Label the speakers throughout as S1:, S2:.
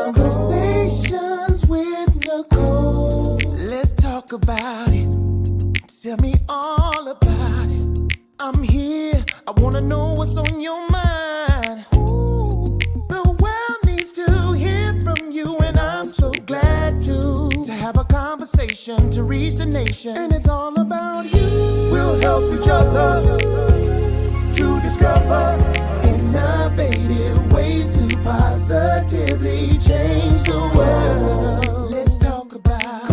S1: Conversations with Nicole. Let's talk about it. Tell me all about it. I'm here. I wanna know what's on your mind. Ooh, the world needs to hear from you, and I'm so glad to have a conversation to reach the nation. And it's all about you. We'll help each other to discover innovative ways to positively change the world. Let's talk about.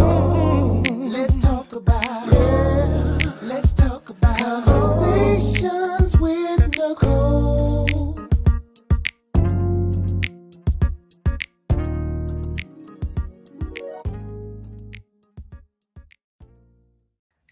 S1: Let's talk about. Yeah. Let's talk about conversations with Nicole.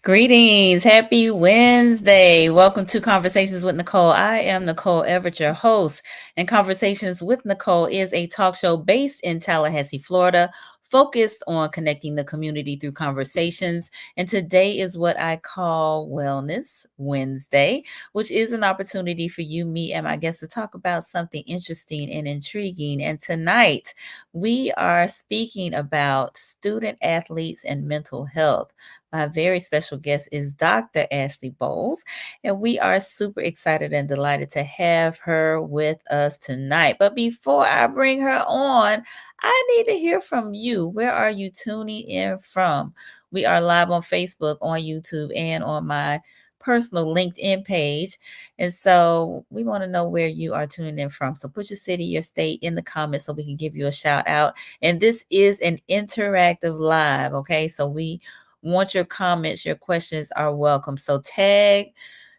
S2: Greetings. Happy Wednesday. Welcome to Conversations with Nicole. I am Nicole Everett, your host. And Conversations with Nicole is a talk show based in Tallahassee, Florida, focused on connecting the community through conversations. And today is what I call Wellness Wednesday, which is an opportunity for you, me, and my guests to talk about something interesting and intriguing. And tonight we are speaking about student athletes and mental health. My very special guest is Dr. Ashley Boles, and we are super excited and delighted to have her with us tonight. But before I bring her on, I need to hear from you. Where are you tuning in from? We are live on Facebook, on YouTube, and on my personal LinkedIn page. And so we want to know where you are tuning in from. So put your city, your state in the comments so we can give you a shout out. And this is an interactive live, okay? So we want your comments, your questions are welcome. So tag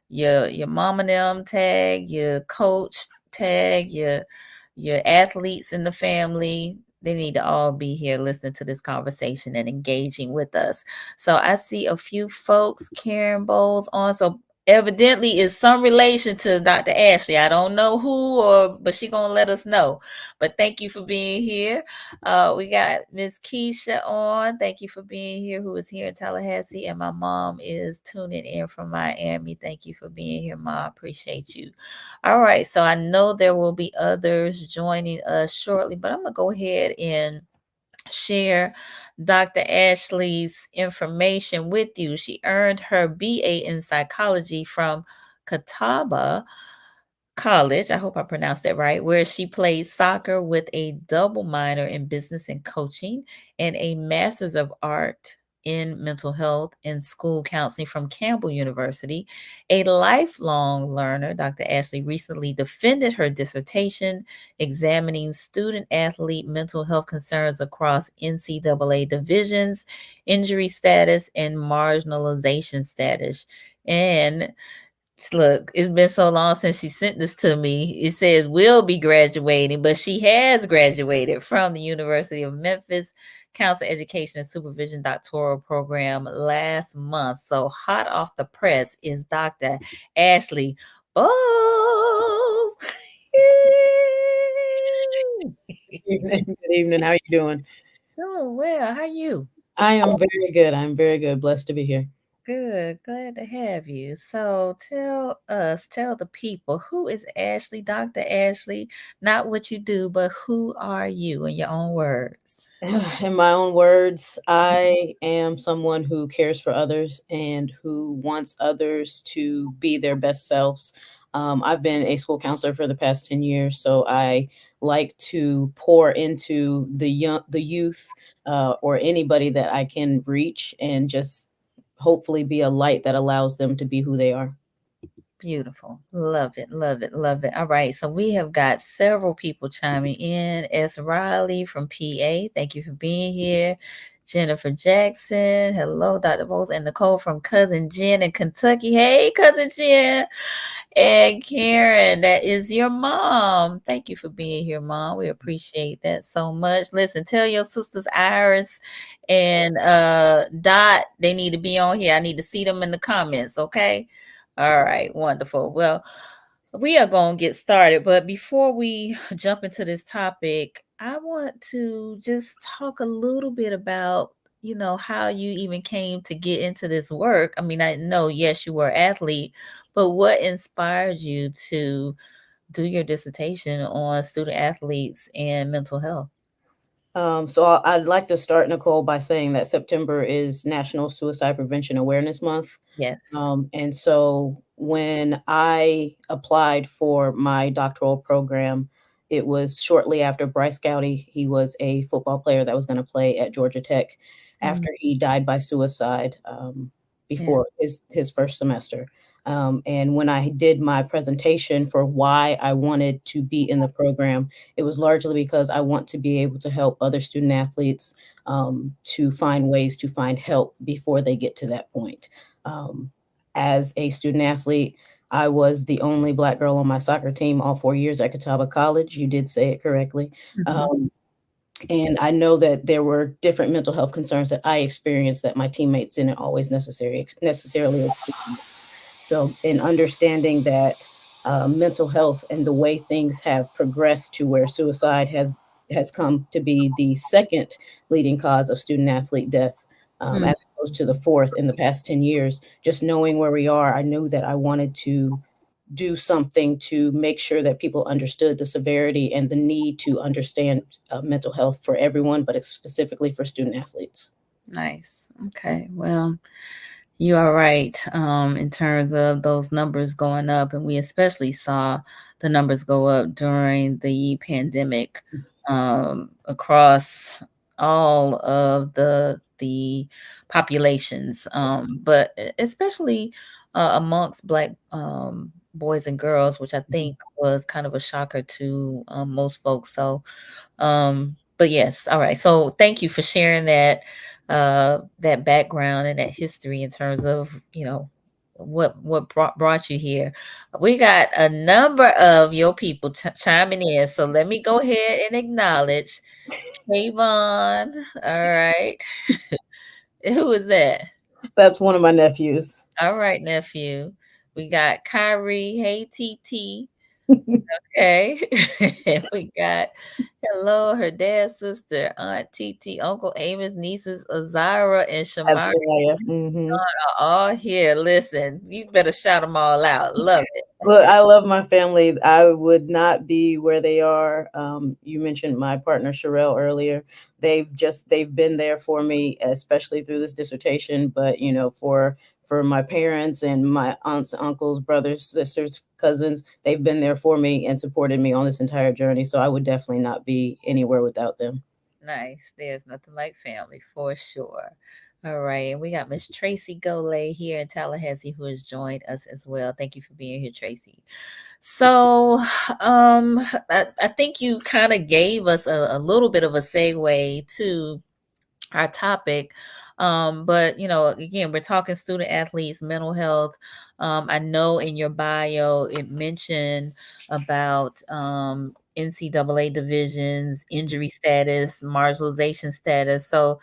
S2: your mom and them, tag your coach, tag your athletes in the family. They need to all be here listening to this conversation and engaging with us. So I see a few folks, Karen Bowles on. So evidently is some relation to Dr. Ashley. I don't know who, but she gonna let us know. But thank you for being here. We got Miss Keisha on. Thank you for being here, who is here in Tallahassee. And my mom is tuning in from Miami. Thank you for being here, Ma. Appreciate you. All right. So I know there will be others joining us shortly, but I'm going to go ahead and share Dr. Ashley's information with you. She earned her BA in psychology from Catawba College, I hope I pronounced that right, where she played soccer with a double minor in business and coaching and a master's of art in mental health and school counseling from Campbell University. A lifelong learner, Dr. Ashley recently defended her dissertation examining student athlete mental health concerns across NCAA divisions, injury status, and marginalization status. And look, it's been so long since she sent this to me. It says will be graduating, but she has graduated from the University of Memphis Counselor Education and Supervision doctoral program last month. So hot off the press is Dr. Ashley Bowles.
S3: Evening. Good evening. How are you doing?
S2: Doing well. How are you?
S3: I am very good. I'm very good. Blessed to be here.
S2: Good, glad to have you. So tell the people, who is Ashley, Dr. Ashley? Not what you do, but who are you in your own words?
S3: In my own words, I am someone who cares for others and who wants others to be their best selves. I've been a school counselor for the past 10 years, so I like to pour into the youth, or anybody that I can reach, and just hopefully be a light that allows them to be who they are.
S2: Beautiful. Love it, love it, love it. All right. So we have got several people chiming in. S. Riley from PA. Thank you for being here. Jennifer Jackson. Hello, Dr. Bowles. And Nicole from Cousin Jen in Kentucky. Hey, Cousin Jen. And Karen, that is your mom. Thank you for being here, Mom. We appreciate that so much. Listen, tell your sisters Iris and Dot, they need to be on here. I need to see them in the comments, okay? All right, wonderful. Well, we are going to get started, but before we jump into this topic, I want to just talk a little bit about, how you even came to get into this work. I mean, I know, yes, you were an athlete, but what inspired you to do your dissertation on student athletes and mental health?
S3: I'd like to start, Nicole, by saying that September is National Suicide Prevention Awareness Month.
S2: Yes.
S3: And so when I applied for my doctoral program, it was shortly after Bryce Gowdy. He was a football player that was going to play at Georgia Tech
S2: Mm,
S3: after he died by suicide
S2: yeah.
S3: before his first semester. And when I did my presentation for why I wanted to be in the program, it was largely because I want to be able to help other student athletes to find ways to find help before they get to that point. Um, as a student athlete, I was the only Black girl on my soccer team all 4 years at Catawba College. You did say it correctly.
S2: Mhm.
S3: Um, and I know that there were different mental health concerns that I experienced that my teammates didn't always necessarily experience. So, in understanding that mental health and the way things have progressed to where suicide has come to be the second leading cause of student athlete death,
S2: Mm,
S3: as opposed to the fourth in the past 10 years, just knowing where we are, I knew that I wanted to do something to make sure that people understood the severity and the need to understand mental health for everyone, but it's specifically for student athletes.
S2: nice. Okay. Well, you are right, in terms of those numbers going up, and we especially saw the numbers go up during the pandemic, across all of the populations, but especially amongst Black boys and girls, which I think was kind of a shocker to most folks. So, but yes, all right. So thank you for sharing that background and that history in terms of, what brought you here. We got a number of your people chiming in, so let me go ahead and acknowledge Kayvon. All right. Who is that?
S3: That's one of my nephews.
S2: All right, nephew. We got Kyrie. Hey, TT. Okay. And we got hello, her dad's sister, Aunt TT, Uncle Amos, nieces Azira and Shamar
S3: Azariah. Hmm.
S2: are all here. Listen, you better shout them all out. Love it.
S3: Look, I love my family. I would not be where they are. You mentioned my partner Sherelle earlier. They've been there for me, especially through this dissertation. But for my parents and my aunts, uncles, brothers, sisters, cousins, they've been there for me and supported me on this entire journey. So I would definitely not be anywhere without them.
S2: Nice. There's nothing like family for sure. All right. And we got Miss Tracy Golay here in Tallahassee who has joined us as well. Thank you for being here, Tracy. So, I think you kind of gave us a little bit of a segue to our topic. But again, we're talking student athletes, mental health. I know in your bio it mentioned about NCAA divisions, injury status, marginalization status. So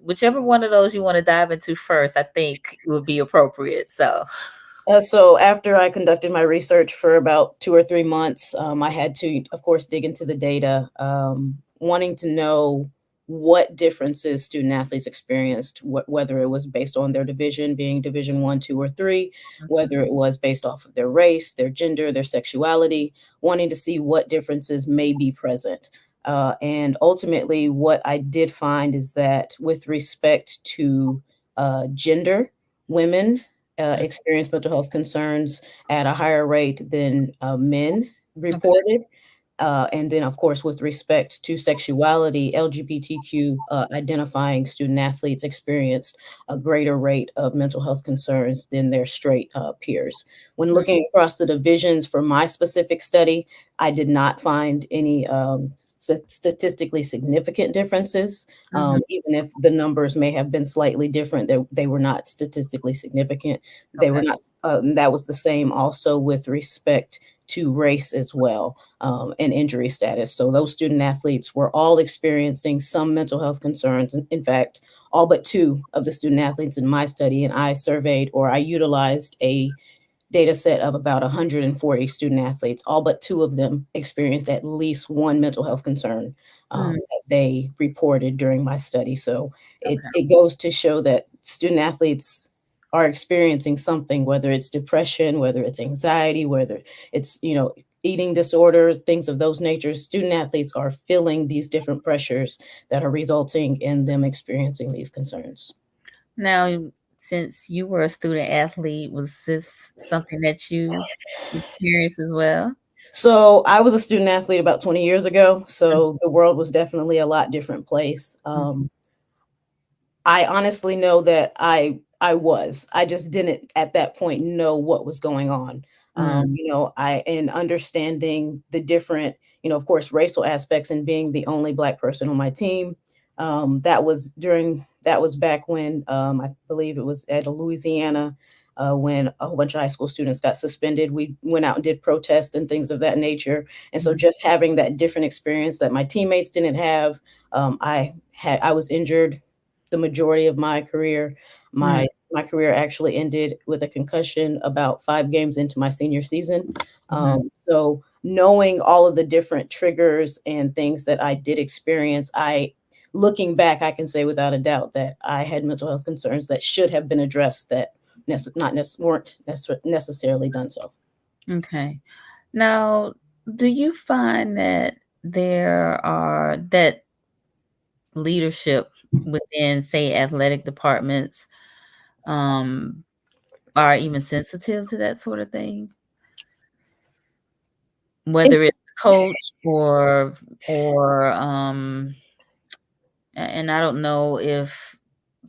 S2: whichever one of those you want to dive into first, I think would be appropriate. So
S3: So after I conducted my research for about 2 or 3 months, I had to, of course, dig into the data, wanting to know what differences student athletes experienced, whether it was based on their division, being Division One, two, or three,
S2: mhm,
S3: whether it was based off of their race, their gender, their sexuality, wanting to see what differences may be present. And ultimately, what I did find is that with respect to gender, women
S2: mm,
S3: experience mental health concerns at a higher rate than men
S2: okay,
S3: reported. And then, of course, with respect to sexuality, LGBTQ identifying student athletes experienced a greater rate of mental health concerns than their straight peers. When
S2: mm,
S3: looking across the divisions for my specific study, I did not find any statistically significant differences.
S2: mhm,
S3: Even if the numbers may have been slightly different, they were not statistically significant. They were
S2: okay,
S3: not, that was the same also with respect to race as well, and injury status. So those student athletes were all experiencing some mental health concerns. In fact, all but two of the student athletes in my study, and I surveyed or I utilized a data set of about 140 student athletes. All but two of them experienced at least one mental health concern
S2: mm,
S3: that they reported during my study. So it,
S2: okay,
S3: it goes to show that student athletes are experiencing something, whether it's depression, whether it's anxiety, whether it's, eating disorders, things of those natures. Student athletes are feeling these different pressures that are resulting in them experiencing these concerns.
S2: Now, since you were a student athlete, was this something that you experienced as well?
S3: So I was a student athlete about 20 years ago. So the world was definitely a lot different place.
S2: Mhm,
S3: I honestly know that I was. I just didn't at that point know what was going on.
S2: mm,
S3: I and understanding the different, of course, racial aspects and being the only Black person on my team. That was back when I believe it was at Louisiana when a whole bunch of high school students got suspended. We went out and did protests and things of that nature. And so
S2: mhm,
S3: just having that different experience that my teammates didn't have, I was injured the majority of my career.
S2: mm,
S3: My career actually ended with a concussion about 5 games into my senior season.
S2: mhm.
S3: So knowing all of the different triggers and things that I did experience, I looking back, I can say without a doubt that I had mental health concerns that should have been addressed that weren't necessarily done so.
S2: Okay. Now, do you find that that leadership within, say, athletic departments, um, are even sensitive to that sort of thing? Whether
S3: It's
S2: it's the coach or and I don't know if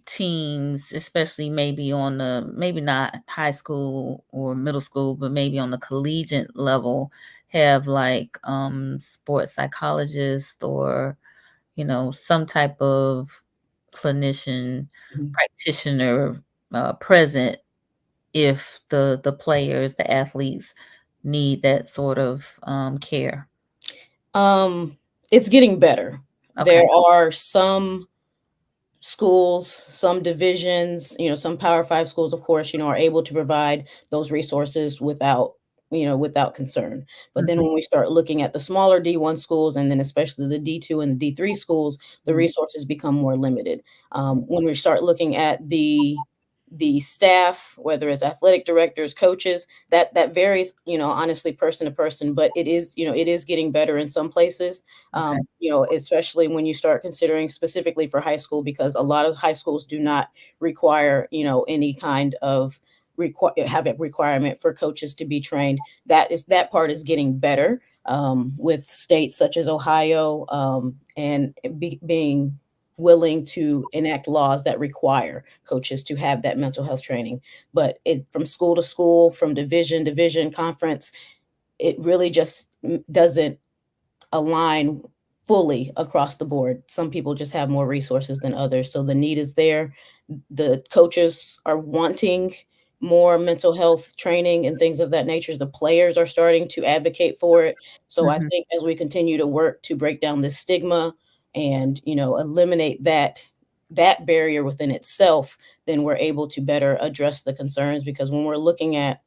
S2: teams, especially maybe not high school or middle school, but maybe on the collegiate level, have like sports psychologists or some type of clinician
S3: Mhm.
S2: practitioner present if the players, the athletes need that sort of care.
S3: um, it's getting better. There
S2: Okay.
S3: are some schools, some divisions, some Power 5 schools, of course, are able to provide those resources without concern. But then
S2: Mhm,
S3: when we start looking at the smaller D1 schools, and then especially the D2 and the D3 schools, the
S2: mhm,
S3: resources become more limited. When we start looking at the staff, whether it's athletic directors, coaches, that varies, honestly, person to person, but it is getting better in some places.
S2: okay.
S3: Especially when you start considering specifically for high school, because a lot of high schools do not require, any kind of have a requirement for coaches to be trained. That part is getting better with states such as Ohio and being willing to enact laws that require coaches to have that mental health training. But it from school to school, from division conference, it really just doesn't align fully across the board. Some people just have more resources than others, so the need is there. The coaches are wanting more mental health training and things of that nature. The players are starting to advocate for it. So I
S2: Mhm,
S3: think as we continue to work to break down this stigma and, eliminate that barrier within itself, then we're able to better address the concerns, because when we're looking at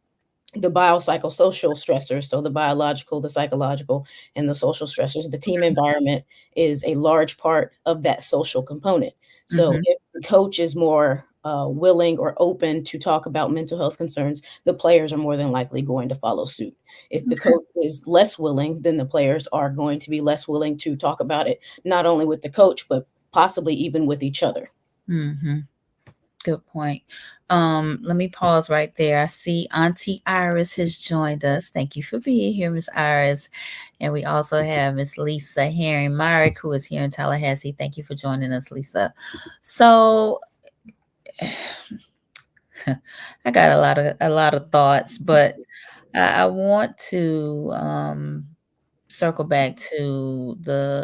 S3: the biopsychosocial stressors, so the biological, the psychological, and the social stressors. The team environment is a large part of that social component. So
S2: mhm.
S3: if the coach is more willing or open to talk about mental health concerns, the players are more than likely going to follow suit. If the
S2: Okay.
S3: coach is less willing, then the players are going to be less willing to talk about it, not only with the coach, but possibly even with each other.
S2: Mhm. Good point. Let me pause right there. I see Auntie Iris has joined us. Thank you for being here, Miss Iris. And we also have Miss Lisa Herring Myrick, who is here in Tallahassee. Thank you for joining us, Lisa. So I got a lot of thoughts, but I want to circle back to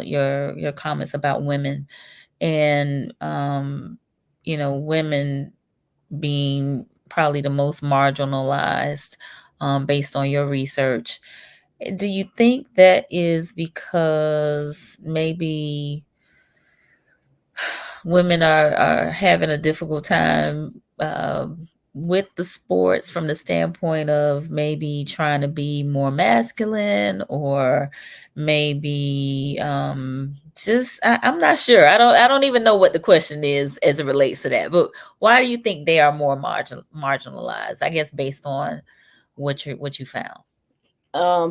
S2: your comments about women and women being probably the most marginalized based on your research. Do you think that is because maybe women are having a difficult time with the sports from the standpoint of maybe trying to be more masculine, or maybe I'm not sure. I don't even know what the question is as it relates to that. But why do you think they are more marginalized? I guess based on what you found.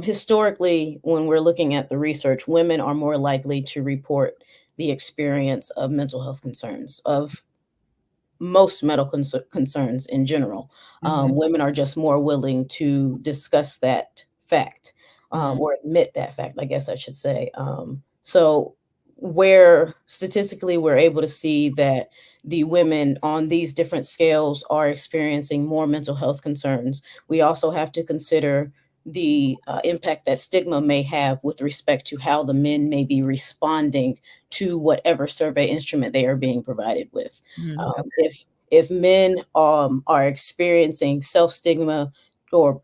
S3: Historically, when we're looking at the research, women are more likely to report the experience of mental health concerns, of most medical concerns in general.
S2: Mhm,
S3: Women are just more willing to discuss that fact,
S2: mm,
S3: or admit that fact, I guess I should say. So, where statistically we're able to see that the women on these different scales are experiencing more mental health concerns, we also have to consider the impact that stigma may have with respect to how the men may be responding to whatever survey instrument they are being provided with.
S2: mm,
S3: If men are experiencing self stigma or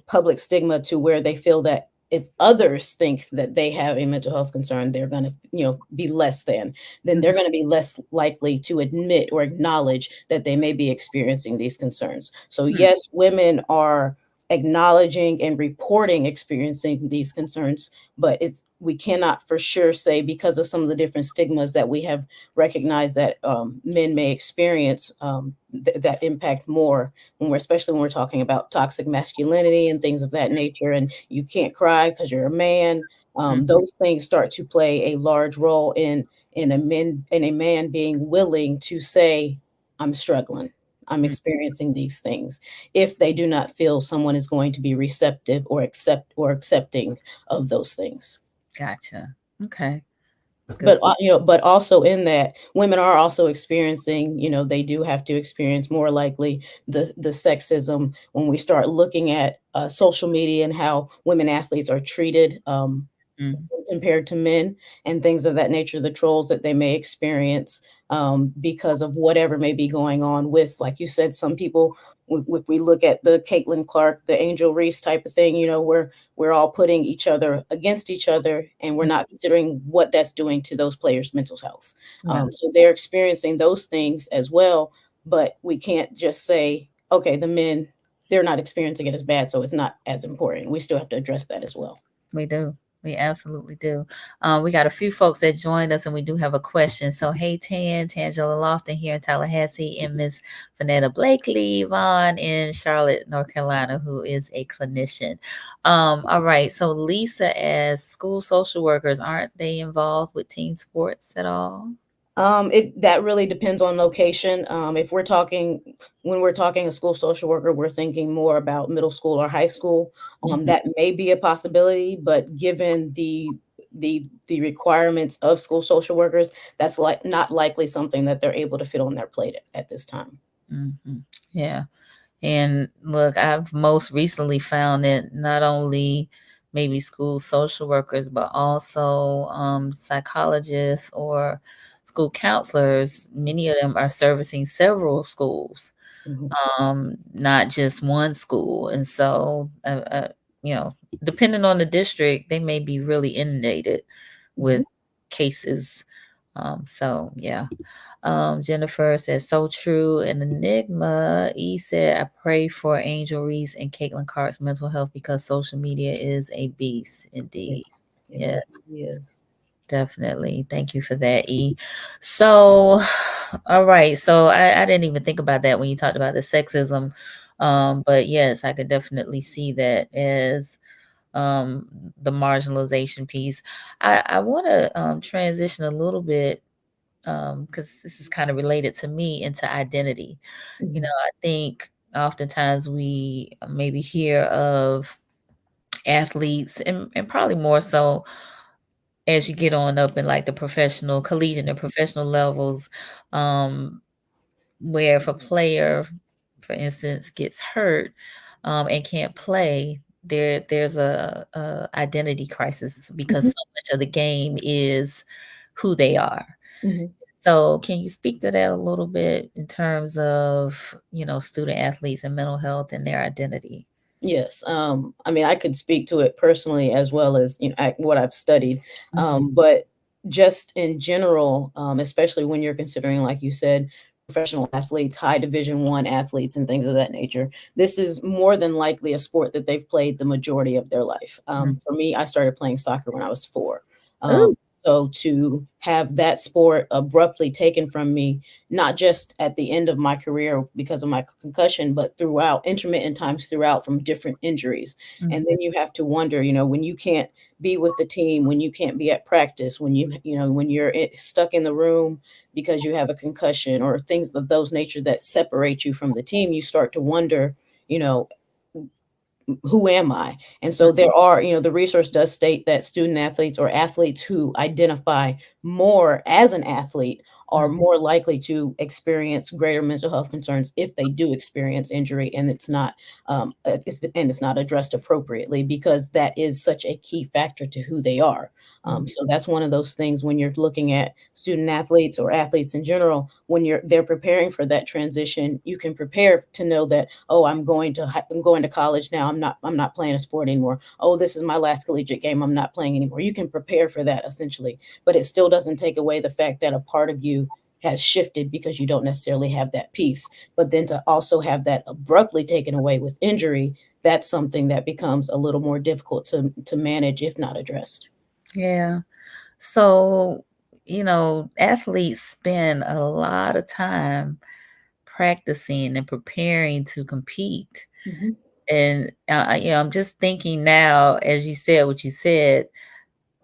S3: public stigma to where they feel that if others think that they have a mental health concern, they're going to be less than, then they're
S2: mhm,
S3: going to be less likely to admit or acknowledge that they may be experiencing these concerns. So
S2: mm,
S3: yes, women are acknowledging and reporting experiencing these concerns, but it's we cannot for sure say, because of some of the different stigmas that we have recognized, that men may experience that impact more when we're, especially when we're talking about toxic masculinity and things of that nature, and you can't cry because you're a man.
S2: mhm,
S3: Those things start to play a large role in a man being willing to say, I'm struggling, I'm
S2: mm.
S3: experiencing these things, if they do not feel someone is going to be receptive or accepting of those things.
S2: Gotcha. Okay, good.
S3: But but also in that, women are also experiencing, they do have to experience more likely the sexism when we start looking at social media and how women athletes are treated,
S2: Mm,
S3: compared to men, and things of that nature, the trolls that they may experience, because of whatever may be going on with, like you said, some people, if we look at the Caitlin Clark, the Angel Reese type of thing, we're all putting each other against each other, and we're
S2: mm,
S3: not considering what that's doing to those players' mental health.
S2: yeah,
S3: So they're experiencing those things as well, but we can't just say, okay, the men, they're not experiencing it as bad, so it's not as important. We still have to address that as well.
S2: we do. We absolutely do. We got a few folks that joined us, and we do have a question. So, hey, Tangela Lofton here in Tallahassee, and Miss Vanetta Blakely Vaughn in Charlotte, North Carolina, who is a clinician. All right. So, Lisa, as school social workers, aren't they involved with team sports at all?
S3: It that really depends on location. If we're talking When we're talking a school social worker, we're thinking more about middle school or high school.
S2: Mhm,
S3: That may be a possibility, but given the requirements of school social workers, that's like not likely something that they're able to fit on their plate at this time.
S2: mhm. Yeah. And look, I've most recently found that not only maybe school social workers, but also psychologists or school counselors, many of them are servicing several schools,
S3: Mhm,
S2: not just one school. And so, you know, depending on the district, they may be really inundated
S3: mhm.
S2: with cases. So, yeah. Jennifer says, so true. And Enigma E said, I pray for Angel Reese and Caitlin Clark's mental health because social media is a beast indeed.
S3: Yes, it
S2: Yes,
S3: definitely is.
S2: definitely. Thank you for that, E. So, all right. So I didn't even think about that when you talked about the sexism. But yes, I could definitely see that as the marginalization piece. I want to transition a little bit because this is kind of related to me into identity. You know,
S3: Mhm,
S2: I think oftentimes we maybe hear of athletes and probably more so as you get on up in like the professional, collegiate and professional levels, um, where if a player, for instance, gets hurt and can't play, there's a identity crisis because
S3: mhm,
S2: so much of the game is who they are.
S3: mhm.
S2: So, can you speak to that a little bit in terms of, student athletes and mental health and their identity?
S3: Yes, I mean, I could speak to it personally as well as, what I've studied.
S2: Mhm,
S3: But just in general, especially when you're considering, like you said, professional athletes, high Division 1 athletes, and things of that nature, this is more than likely a sport that they've played the majority of their life.
S2: mhm,
S3: For me, I started playing soccer when I was 4.
S2: Ooh.
S3: So to have that sport abruptly taken from me, not just at the end of my career because of my concussion, but throughout intermittent times throughout from different injuries. And
S2: Mhm.
S3: then you have to wonder, when you can't be with the team, when you can't be at practice, when you're stuck in the room because you have a concussion or things of those nature that separate you from the team, you start to wonder, you know, who am I? And so there are, the resource does state that student athletes or athletes who identify more as an athlete are
S2: Mhm.
S3: more likely to experience greater mental health concerns if they do experience injury and it's not addressed appropriately because that is such a key factor to who they are.
S2: Mhm.
S3: So that's one of those things when you're looking at student athletes or athletes in general, when they're preparing for that transition, you can prepare to know that, oh, I'm going to college now. I'm not playing a sport anymore. Oh, this is my last collegiate game. I'm not playing anymore. You can prepare for that essentially, but it still doesn't take away the fact that a part of you has shifted because you don't necessarily have that piece. But then to also have that abruptly taken away with injury, that's something that becomes a little more difficult to manage if not addressed.
S2: Yeah. So, athletes spend a lot of time practicing and preparing to compete.
S3: Mhm.
S2: And, I'm just thinking now, as you said what you said,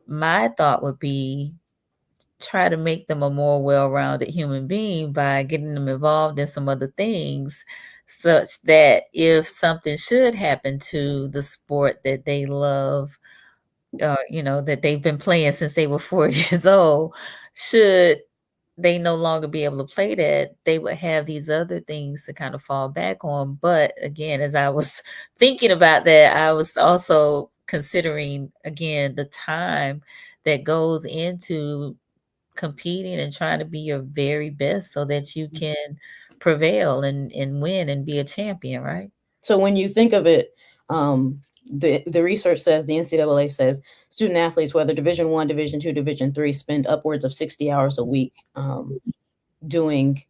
S2: my thought would be try to make them a more well-rounded human being by getting them involved in some other things such that if something should happen to the sport that they love, that they've been playing since they were 4 years old, should they no longer be able to play that, they would have these other things to kind of fall back on. But again, as I was thinking about that, I was also considering again the time that goes into competing and trying to be your very best so that you can prevail and win and be a champion, right?
S3: So when you think of it, the research says the NCAA says student athletes, whether Division One, Division Two, Division Three, spend upwards of 60 hours a week doing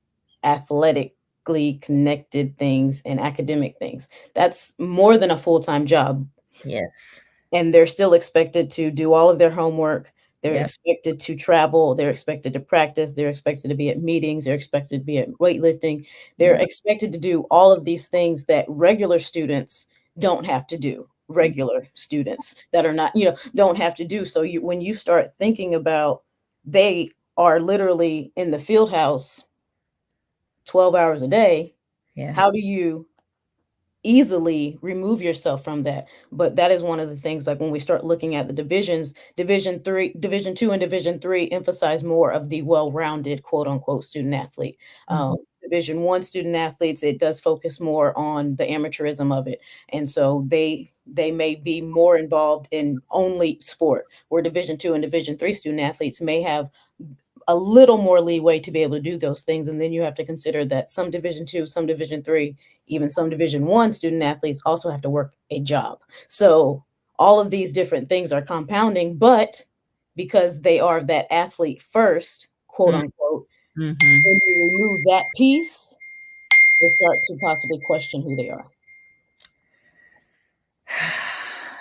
S3: athletically connected things and academic things. That's more than a full time job,
S2: Yes.
S3: and they're still expected to do all of their homework. They're
S2: Yep.
S3: expected to travel. They're expected to practice. They're expected to be at meetings. They're expected to be at weightlifting. They're
S2: Yep.
S3: expected to do all of these things that regular students don't have to do. Regular students that are not, don't have to do. So when you start thinking about they are literally in the field house 12 hours a day,
S2: Yeah.
S3: how do you easily remove yourself from that? But that is one of the things, like when we start looking at the divisions, Division Two and Division Three emphasize more of the well-rounded quote unquote student athlete.
S2: Mhm.
S3: Division One student athletes, it does focus more on the amateurism of it. And so they may be more involved in only sport, where Division Two and Division Three student athletes may have a little more leeway to be able to do those things. And then you have to consider that some Division Two, some Division Three, even some Division One student athletes also have to work a job. So all of these different things are compounding, but because they are that athlete first, quote
S2: Mm.
S3: unquote,
S2: Mhm.
S3: when you remove that piece, they start to possibly question who they are.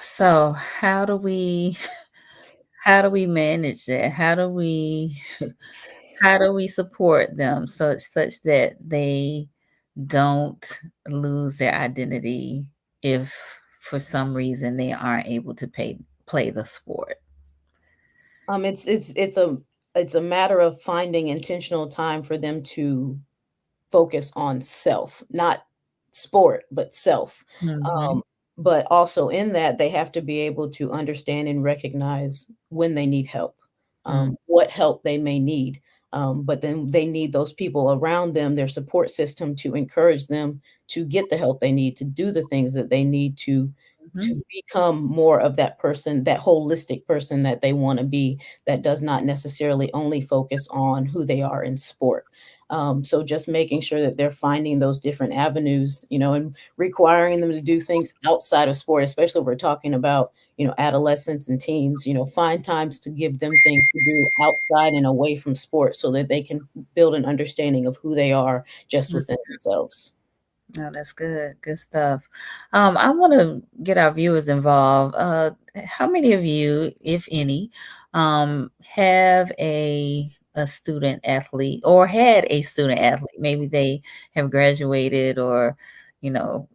S2: So, how do we manage that? How do we support them such that they don't lose their identity if for some reason they aren't able to play the sport?
S3: It's a matter of finding intentional time for them to focus on self, not sport, but self.
S2: Mhm.
S3: Um, but also in that, they have to be able to understand and recognize when they need help,
S2: Mm.
S3: what help they may need. But then they need those people around them, their support system, to encourage them to get the help they need to do the things that they need to
S2: Mhm.
S3: become more of that person, that holistic person that they want to be, that does not necessarily only focus on who they are in sport. So just making sure that they're finding those different avenues, and requiring them to do things outside of sport, especially if we're talking about, adolescents and teens, find times to give them things to do outside and away from sport so that they can build an understanding of who they are just
S2: Mm.
S3: within themselves.
S2: No, that's good. Good stuff. I want to get our viewers involved. How many of you, if any, have a student athlete or had a student athlete? Maybe they have graduated or,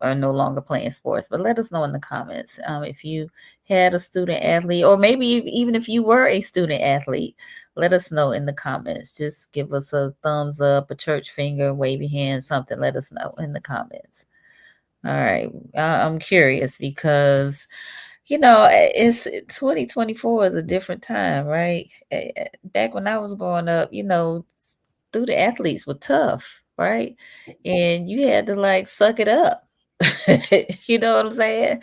S2: are no longer playing sports. But let us know in the comments if you had a student athlete, or maybe even if you were a student athlete. Let us know in the comments. Just give us a thumbs up, a church finger, wave your hand, something. Let us know in the comments. All right. I'm curious because, it's 2024 is a different time, right? Back when I was growing up, student athletes were tough, right? And you had to like suck it up. You know what I'm saying?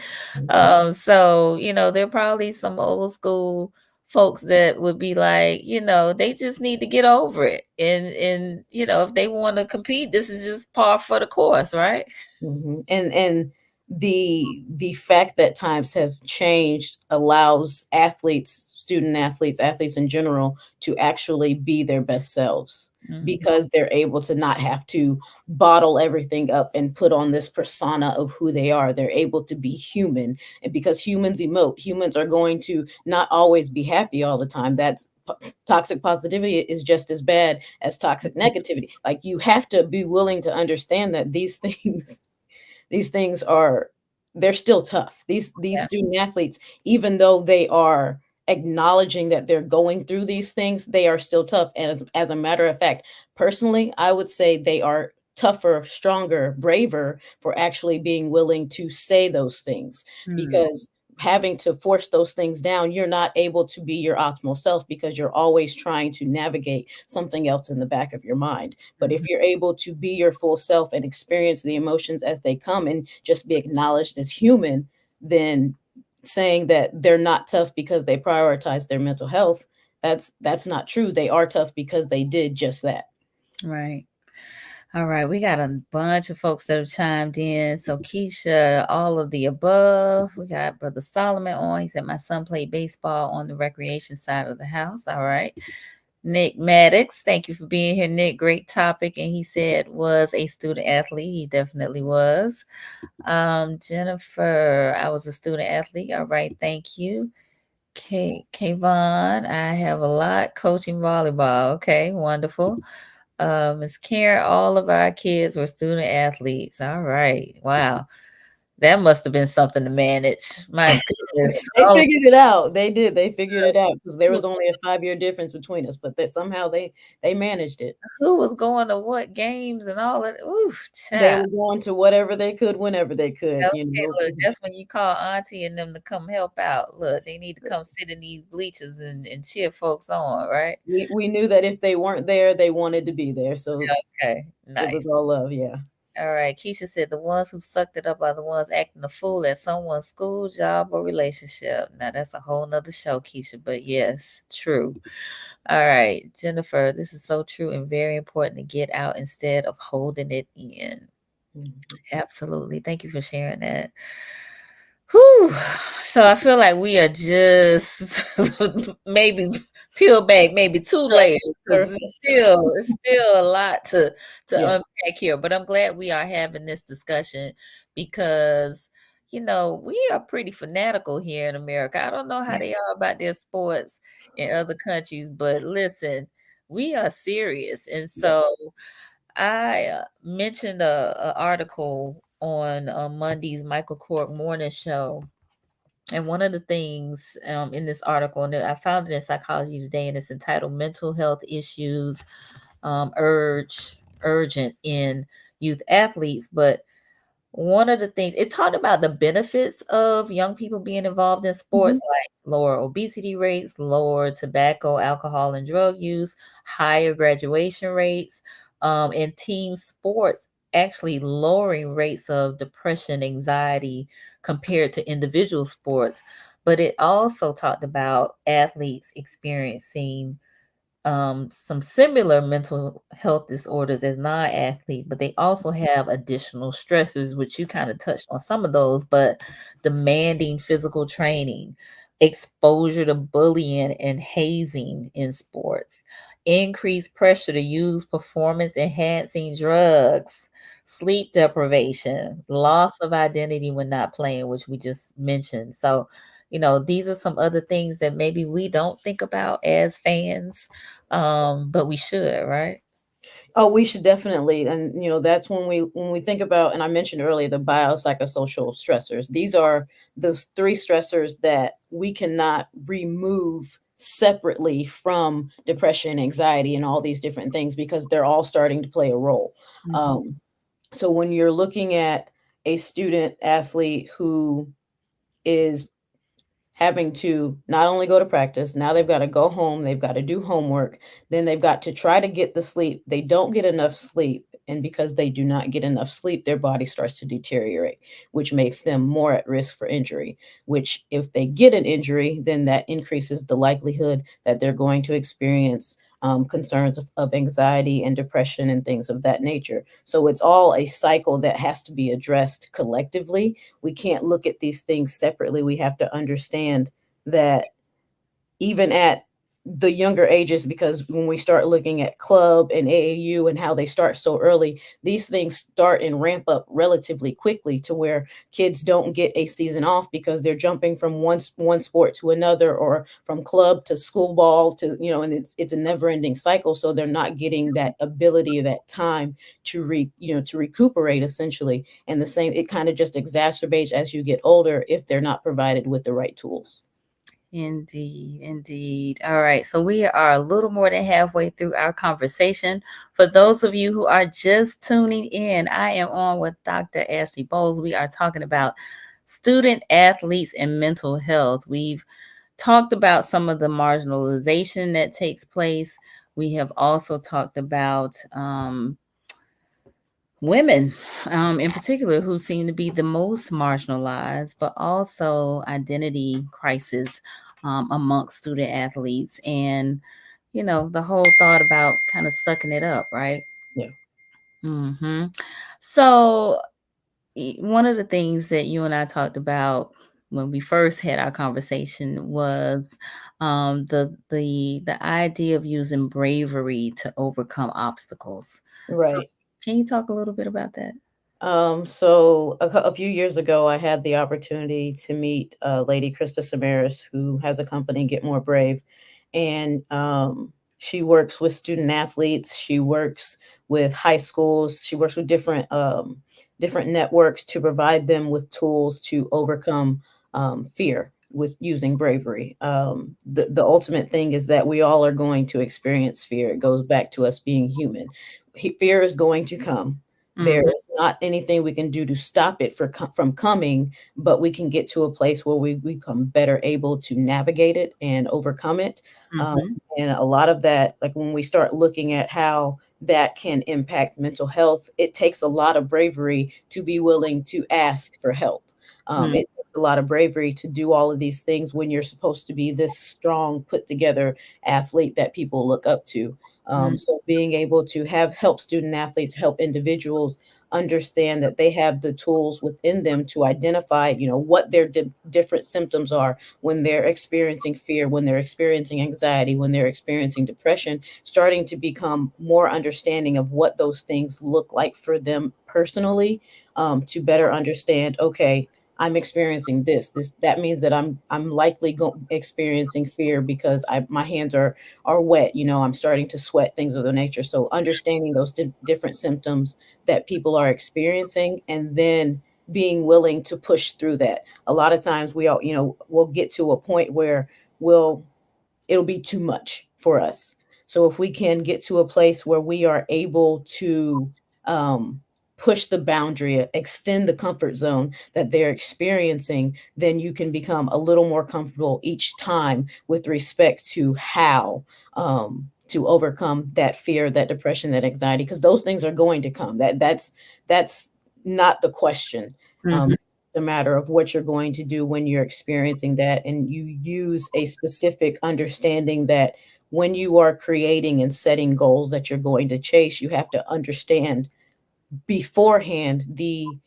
S2: So, there are probably some old school folks that would be like, they just need to get over it. And if they want to compete, this is just par for the course, right?
S3: And the fact that times have changed allows athletes, student athletes, athletes in general, to actually be their best selves,
S2: Mhm.
S3: because they're able to not have to bottle everything up and put on this persona of who they are. They're able to be human, and because humans emote, humans are going to not always be happy all the time. That's toxic positivity is just as bad as toxic negativity. Like, you have to be willing to understand that these things are, they're still tough. These
S2: Yeah.
S3: student athletes, even though they are acknowledging that they're going through these things, they are still tough. And as a matter of fact, personally, I would say they are tougher, stronger, braver for actually being willing to say those things,
S2: Hmm.
S3: because having to force those things down, you're not able to be your optimal self, because you're always trying to navigate something else in the back of your mind. But if
S2: Mhm.
S3: you're able to be your full self and experience the emotions as they come and just be acknowledged as human, then saying that they're not tough because they prioritize their mental health, that's not true. They are tough because they did just that.
S2: Right. All right. We got a bunch of folks that have chimed in. So Keisha, all of the above. We got Brother Solomon on. He said, my son played baseball on the recreation side of the house. All right. Nick Maddox, thank you for being here, Nick. Great topic. And he said was a student athlete. He definitely was. Jennifer, I was a student athlete. All right, thank you. Kayvon, I have a lot coaching volleyball. Okay, wonderful. Miss Karen, all of our kids were student athletes. All right. Wow. That must have been something to manage. My goodness.
S3: They
S2: All of
S3: figured it out. They did. They figured it out, because there
S2: who
S3: was only a 5-year difference between us, but that somehow they managed it.
S2: who was going to what games and all of oof,
S3: They
S2: child.
S3: were going to whatever they could, whenever they could, you
S2: Okay,
S3: know.
S2: look, that's when you call auntie and them to come help out. Look, they need to come sit in these bleachers and cheer folks on, right?
S3: We knew that if they weren't there, they wanted to be there, so
S2: Okay,
S3: it was
S2: nice.
S3: all love, yeah.
S2: All right. Keisha said the ones who sucked it up are the ones acting a fool at someone's school, job, or relationship. Now that's a whole nother show, Keisha, but yes, true. All right, Jennifer, this is so true and very important to get out instead of holding it in.
S3: Mhm.
S2: Absolutely. Thank you for sharing that. Whew. So I feel like we are just maybe peel back maybe two layers
S3: Scratching the
S2: because
S3: surface.
S2: it's still a lot to
S3: Yeah.
S2: unpack here. But I'm glad we are having this discussion because we are pretty fanatical here in America. I don't know how they
S3: Yes.
S2: are about their sports in other countries, but listen, we are serious, and so
S3: Yes.
S2: I mentioned a article on Monday's Michael Cork Morning Show, and one of the things in this article, and I found it in Psychology Today, and it's entitled "Mental Health Issues Urgent in Youth Athletes." But one of the things it talked about the benefits of young people being involved in
S3: Mhm.
S2: sports, like lower obesity rates, lower tobacco, alcohol, and drug use, higher graduation rates, in team sports, actually lowering rates of depression, anxiety compared to individual sports. But it also talked about athletes experiencing some similar mental health disorders as non-athletes, but they also have additional stressors, which you kind of touched on some of those, but demanding physical training, exposure to bullying and hazing in sports, increased pressure to use performance enhancing drugs. sleep deprivation, loss of identity when not playing, which we just mentioned. So, these are some other things that maybe we don't think about as fans, but we should, right?
S3: Oh, we should definitely, and that's when we think about, and I mentioned earlier, the biopsychosocial stressors. These are those three stressors that we cannot remove separately from depression, anxiety, and all these different things because they're all starting to play a role.
S2: Mhm.
S3: Um, so when you're looking at a student athlete who is having to not only go to practice, now they've got to go home, they've got to do homework, then they've got to try to get the sleep. They don't get enough sleep. And because they do not get enough sleep, their body starts to deteriorate, which makes them more at risk for injury. Which, if they get an injury, then that increases the likelihood that they're going to experience concerns of anxiety and depression and things of that nature. So it's all a cycle that has to be addressed collectively. We can't look at these things separately. We have to understand that even at the younger ages, because when we start looking at club and AAU and how they start so early, these things start and ramp up relatively quickly to where kids don't get a season off because they're jumping from one sport to another or from club to school ball to, and it's a never ending cycle. So they're not getting that ability, that time to recuperate essentially. And the same, it kind of just exacerbates as you get older if they're not provided with the right tools.
S2: Indeed, indeed. All right, so we are a little more than halfway through our conversation. For those of you who are just tuning in, I am on with Dr. Ashley Boles. We are talking about student athletes and mental health. We've talked about some of the marginalization that takes place. We have also talked about women in particular who seem to be the most marginalized, but also identity crisis amongst student athletes, and the whole thought about kind of sucking it up, right?
S3: Yeah.
S2: hmm so one of the things that you and I talked about when we first had our conversation was the idea of using bravery to overcome obstacles. So
S3: Right.
S2: can you talk a little bit about that?
S3: So a few years ago, I had the opportunity to meet Lady Krista Samaras, who has a company, Get More Brave, and she works with student athletes. She works with high schools. She works with different networks to provide them with tools to overcome fear with using bravery. The ultimate thing is that we all are going to experience fear. It goes back to us being human. Fear is going to come. There
S2: Mhm,
S3: is not anything we can do to stop it from coming, but we can get to a place where we become better able to navigate it and overcome it. Um,
S2: mhm,
S3: and a lot of that, like when we start looking at how that can impact mental health, it takes a lot of bravery to be willing to ask for help.
S2: mm,
S3: It takes a lot of bravery to do all of these things when you're supposed to be this strong, put together athlete that people look up to.
S2: mm,
S3: So being able to help student athletes, help individuals understand that they have the tools within them to identify, what their different symptoms are when they're experiencing fear, when they're experiencing anxiety, when they're experiencing depression, starting to become more understanding of what those things look like for them personally, to better understand, okay, I'm experiencing this that means that I'm likely experiencing fear because my hands are wet, I'm starting to sweat, things of the nature. So understanding those different symptoms that people are experiencing and then being willing to push through that. A lot of times we all, we'll get to a point where we'll it'll be too much for us. So if we can get to a place where we are able to push the boundary, extend the comfort zone that they're experiencing, then you can become a little more comfortable each time with respect to how to overcome that fear, that depression, that anxiety, because those things are going to come. That's not the question.
S2: mhm,
S3: It's a matter of what you're going to do when you're experiencing that, and you use a specific understanding that when you are creating and setting goals that you're going to chase, you have to understand beforehand the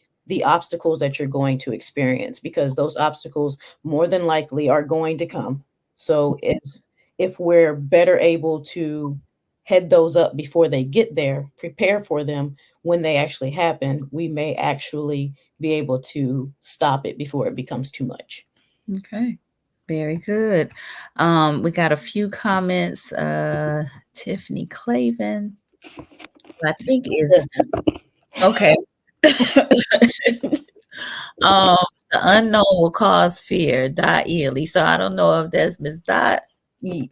S3: obstacles that you're going to experience, because those obstacles more than likely are going to come. So it's if we're better able to head those up before they get there, prepare for them when they actually happen, we may actually be able to stop it before it becomes too much.
S2: Okay. Very good. We got a few comments. Tiffany Clavin, I think is
S3: Listen,
S2: okay. um, the unknown will cause fear. Dot Ely. So I don't know if that's Miss Dot,
S3: ye-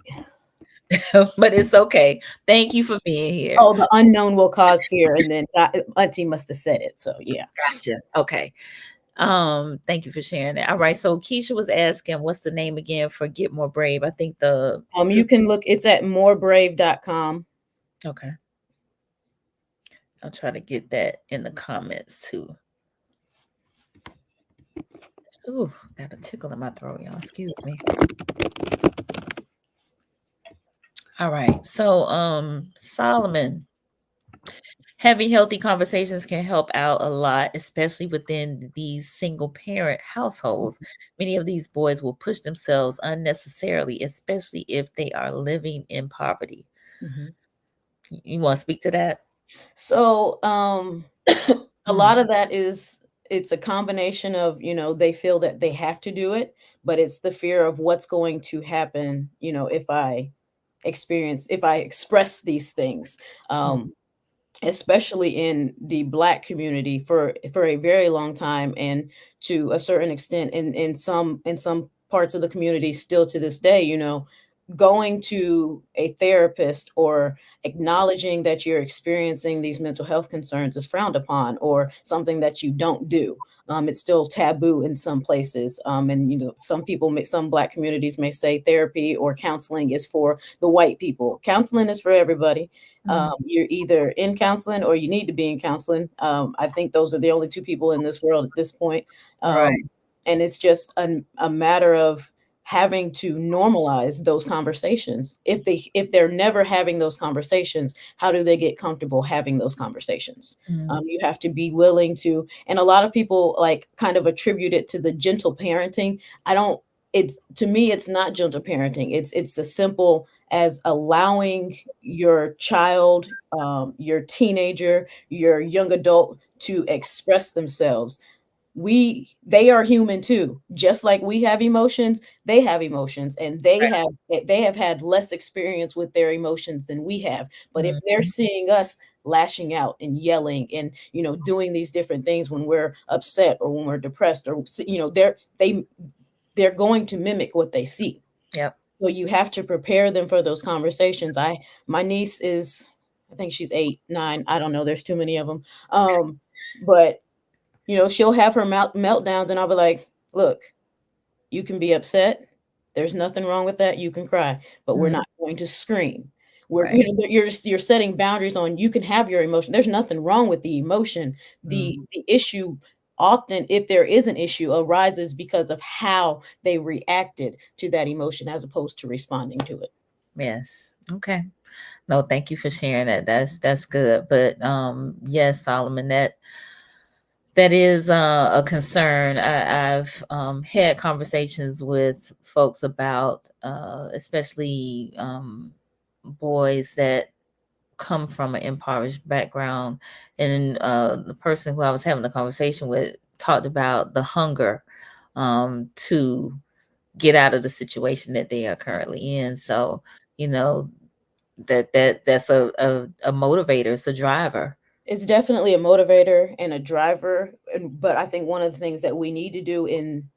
S2: but it's okay. Thank you for being here.
S3: oh, the unknown will cause fear, and then Auntie must have said it. So yeah.
S2: Gotcha. Okay. Thank you for sharing that. All right. So Keisha was asking, what's the name again for Get More Brave? I think
S3: You can look. It's at morebrave.com.
S2: Okay. I'll try to get that in the comments too. Ooh, got a tickle in my throat, y'all. Excuse me. All right. So, Solomon, having healthy conversations can help out a lot, especially within these single parent households. Many of these boys will push themselves unnecessarily, especially if they are living in poverty.
S3: Mhm.
S2: You want to speak to that?
S3: So, a lot of that is it's a combination of, they feel that they have to do it, but it's the fear of what's going to happen, if I express these things.
S2: Mm,
S3: Especially in the Black community for a very long time, and to a certain extent in some parts of the community still to this day, going to a therapist or acknowledging that you're experiencing these mental health concerns is frowned upon, or something that you don't do. It's still taboo in some places, and some Black communities may say therapy or counseling is for the white people. Counseling is for everybody.
S2: mm,
S3: You're either in counseling or you need to be in counseling. I think those are the only two people in this world at this point.
S2: right.
S3: And it's just a matter of having to normalize those conversations. If they're never having those conversations, how do they get comfortable having those conversations?
S2: Mm,
S3: You have to be willing to, and a lot of people like kind of attribute it to the gentle parenting. I don't. It's, to me, it's not gentle parenting. It's as simple as allowing your child, your teenager, your young adult to express themselves. They are human too, just like we have emotions. They have emotions, and they have had less experience with their emotions than we have. But if
S2: mm,
S3: they're seeing us lashing out and yelling and doing these different things when we're upset or when we're depressed, or they're going to mimic what they see.
S2: yep.
S3: So you have to prepare them for those conversations. My niece is, I think she's 8, 9, I don't know, there's too many of them. But she'll have her meltdowns, and I'll be like, "Look, you can be upset. There's nothing wrong with that. You can cry, but we're
S2: Mm,
S3: not going to scream. We're,
S2: right.
S3: you're setting boundaries on, you can have your emotion. There's nothing wrong with the emotion. The
S2: Mm,
S3: the issue often, if there is an issue, arises because of how they reacted to that emotion as opposed to responding to it.
S2: yes. Okay. No, thank you for sharing that. That's good. But yes, Solomon, that is a concern. I've had conversations with folks about, especially boys that come from an impoverished background, and the person who I was having a conversation with talked about the hunger to get out of the situation that they are currently in. So, you know, that's a motivator, it's a driver.
S3: It's definitely a motivator and a driver, but I think one of the things that we need to do in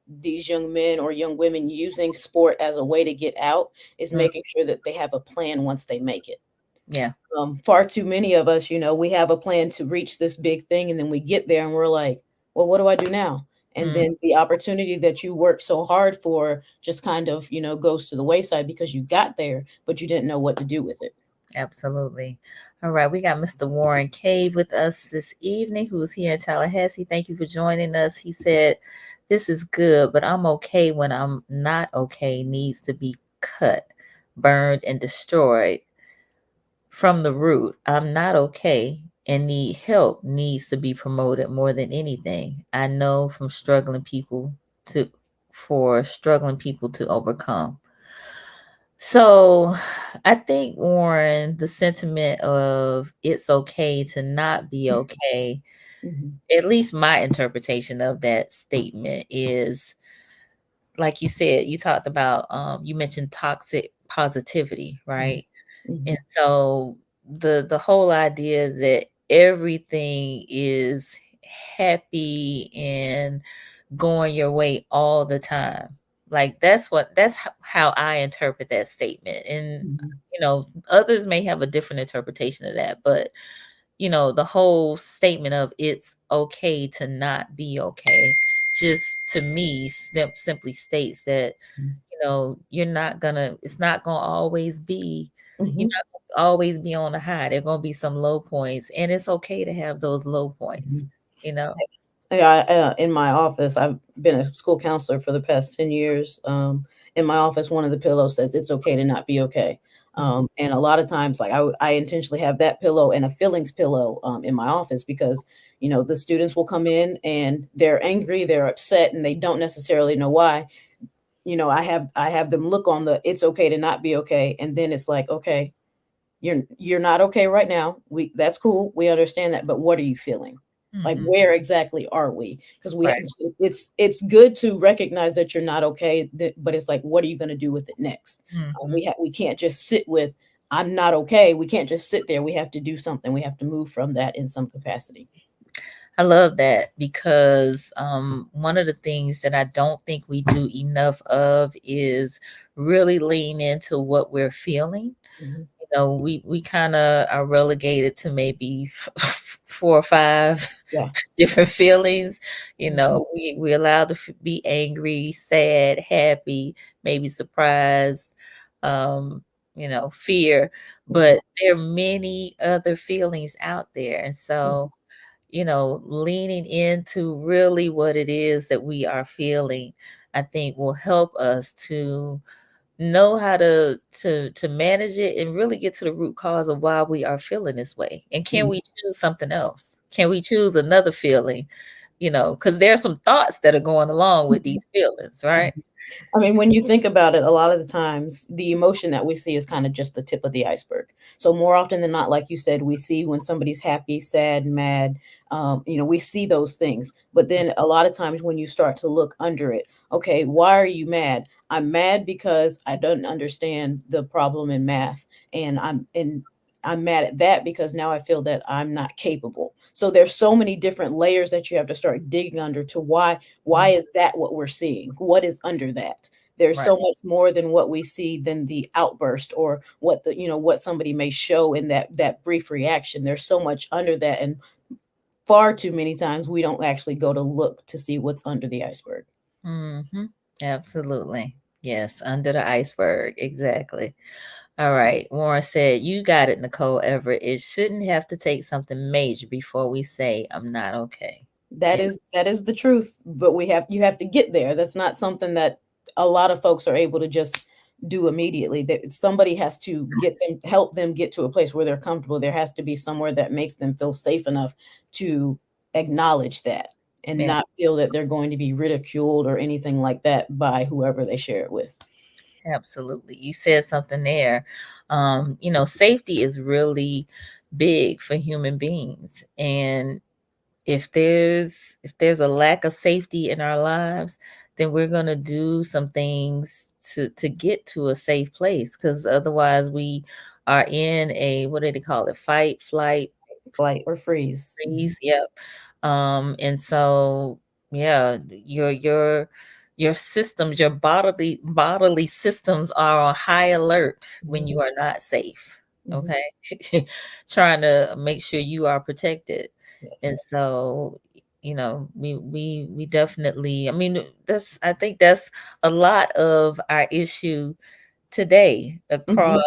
S3: these young men or young women using sport as a way to get out is
S2: Mm,
S3: making sure that they have a plan once they make it.
S2: yeah.
S3: Far too many of us, we have a plan to reach this big thing, and then we get there and we're like, well, what do I do now? And
S2: Mm,
S3: then the opportunity that you worked so hard for just kind of, goes to the wayside because you got there, but you didn't know what to do with it.
S2: absolutely. All right, we got Mr. Warren Cave with us this evening, who's here in Tallahassee. Thank you for joining us. He said, "This is good, but I'm okay when I'm not okay needs to be cut, burned, and destroyed from the root. I'm not okay and need help needs to be promoted more than anything. I know from struggling people to for struggling people to overcome." So I think, Warren, the sentiment of it's okay to not be okay,
S3: Mhm,
S2: at least my interpretation of that statement is, like you said, you talked about, you mentioned toxic positivity,
S3: mhm,
S2: right? And
S3: mhm,
S2: so the whole idea that everything is happy and going your way all the time. Like that's how I interpret that statement. And
S3: mhm,
S2: others may have a different interpretation of that, but the whole statement of it's okay to not be okay just to me simply states that you're not gonna it's not gonna always be you're
S3: mhm,
S2: not gonna always be on the high. There are gonna be some low points, and it's okay to have those low points,
S3: mhm.
S2: you know?
S3: Yeah, in my office, I've been a school counselor for the past 10 years. In my office, one of the pillows says it's okay to not be okay.
S2: Mhm.
S3: And a lot of times, like I intentionally have that pillow and a feelings pillow in my office because, the students will come in and they're angry, they're upset, and they don't necessarily know why. I have them look on the it's okay to not be okay. And then it's like, okay, you're not okay right now. That's cool. We understand that, but what are you feeling? Like
S2: Mhm.
S3: where exactly are we? Because
S2: Right.
S3: it's good to recognize that you're not okay, but it's like what are you going to do with it next?
S2: Mhm.
S3: We can't just sit with I'm not okay. We can't just sit there. We have to do something. We have to move from that in some capacity.
S2: I love that because one of the things that I don't think we do enough of is really lean into what we're feeling.
S3: Mhm.
S2: We kind of are relegated to maybe four or five
S3: Yeah.
S2: different feelings.
S3: Mhm.
S2: We allowed to be angry, sad, happy, maybe surprised, fear,
S3: Mhm.
S2: but there are many other feelings out there. And so, leaning into really what it is that we are feeling, I think will help us to know how to manage it and really get to the root cause of why we are feeling this way. And can
S3: Mhm.
S2: we choose something else? Can we choose another feeling? Because there are some thoughts that are going along with these feelings, right?
S3: Mhm. I mean, when you think about it, a lot of the times the emotion that we see is kind of just the tip of the iceberg. So more often than not, like you said, we see when somebody's happy, sad, mad. We see those things. But then a lot of times when you start to look under it, okay, why are you mad? I'm mad because I don't understand the problem in math, and I'm mad at that because now I feel that I'm not capable. So there's so many different layers that you have to start digging under to why
S2: Mhm.
S3: is that what we're seeing? What is under that? There's
S2: Right.
S3: so much more than what we see than the outburst or what somebody may show in that brief reaction. There's so much under that, and far too many times we don't actually go to look to see what's under the iceberg.
S2: Mhm. Absolutely. Yes, under the iceberg. Exactly. All right. Warren said, "You got it, Nicole Everett. It shouldn't have to take something major before we say I'm not okay."
S3: That
S2: Yeah.
S3: is that is the truth, but you have to get there. That's not something that a lot of folks are able to just do immediately. That somebody has to help them get to a place where they're comfortable. There has to be somewhere that makes them feel safe enough to acknowledge that and
S2: Yeah.
S3: not feel that they're going to be ridiculed or anything like that by whoever they share it with.
S2: Absolutely. You said something there. Safety is really big for human beings. And if there's a lack of safety in our lives, then we're going to do some things to get to a safe place, because otherwise we are in a, what do they call it, fight, flight,
S3: Flight or freeze. Mhm.
S2: freeze. Yep. And so, yeah, your systems, your bodily systems are on high alert when
S3: Mhm.
S2: you are not safe.
S3: Mhm.
S2: Okay. Trying to make sure you are protected. And
S3: Yes.
S2: so, we definitely, I mean, I think that's a lot of our issue today across,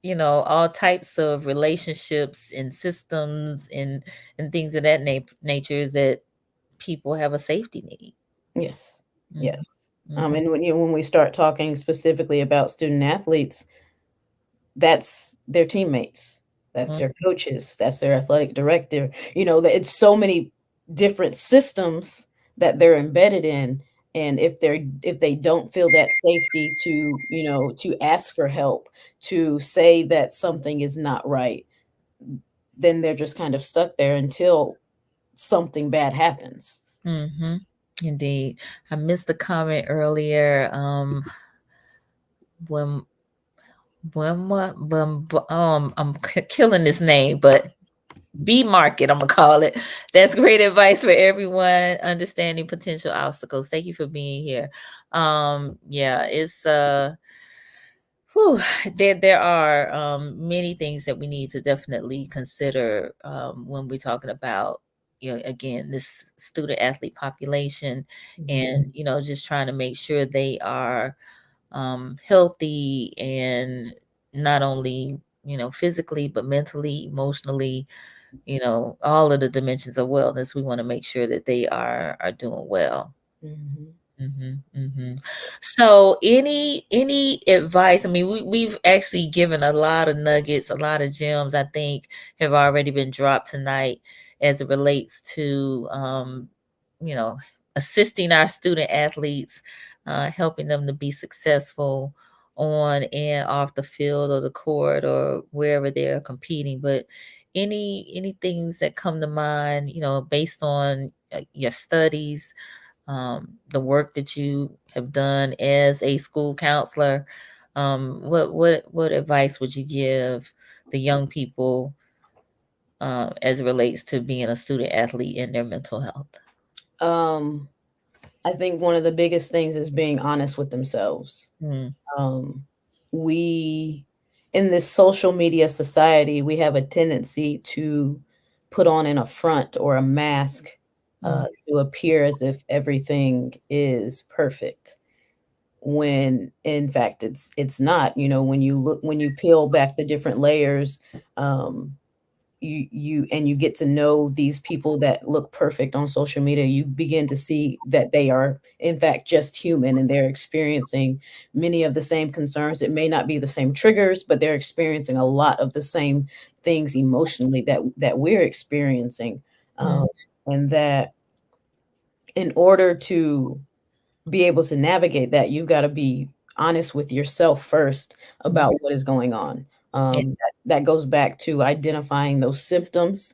S3: Mhm.
S2: all types of relationships and systems and things of that nature, is that people have a safety need.
S3: Yes.
S2: Mhm,
S3: Yes.
S2: mhm,
S3: And when we start talking specifically about student athletes, that's their teammates, that's
S2: mhm,
S3: their coaches, that's their athletic director, that it's so many different systems that they're embedded in, And if they don't feel that safety to, to ask for help, to say that something is not right, then they're just kind of stuck there until something bad happens.
S2: Mm-hmm. Indeed. I missed a comment earlier. When I'm killing this name, but B Market, I'm gonna call it. That's great advice for everyone. Understanding potential obstacles. Thank you for being here. Yeah, it's whew, there are many things that we need to definitely consider when we're talking about, again, this student athlete population, and just trying to make sure they are healthy, and not only physically but mentally, emotionally, all of the dimensions of wellness. We want to make sure that they are doing well. So any advice? I mean, we've actually given a lot of nuggets, a lot of gems, I think, have already been dropped tonight as it relates to you know assisting our student athletes, helping them to be successful on and off the field or the court or wherever they're competing. But any things that come to mind, based on your studies, the work that you have done as a school counselor, what advice would you give the young people as it relates to being a student athlete and their mental health?
S3: I think one of the biggest things is being honest with themselves.
S2: Mm,
S3: We, in this social media society, we have a tendency to put on an affront or a mask,
S2: mm,
S3: to appear as if everything is perfect, when in fact it's not. When you peel back the different layers, um, you get to know these people that look perfect on social media, you begin to see that they are in fact just human, and they're experiencing many of the same concerns. It may not be the same triggers, but they're experiencing a lot of the same things emotionally that we're experiencing.
S2: mm,
S3: And that in order to be able to navigate that, you've got to be honest with yourself first
S2: mm.
S3: about what is going on.
S2: Yeah.
S3: That goes back to identifying those symptoms.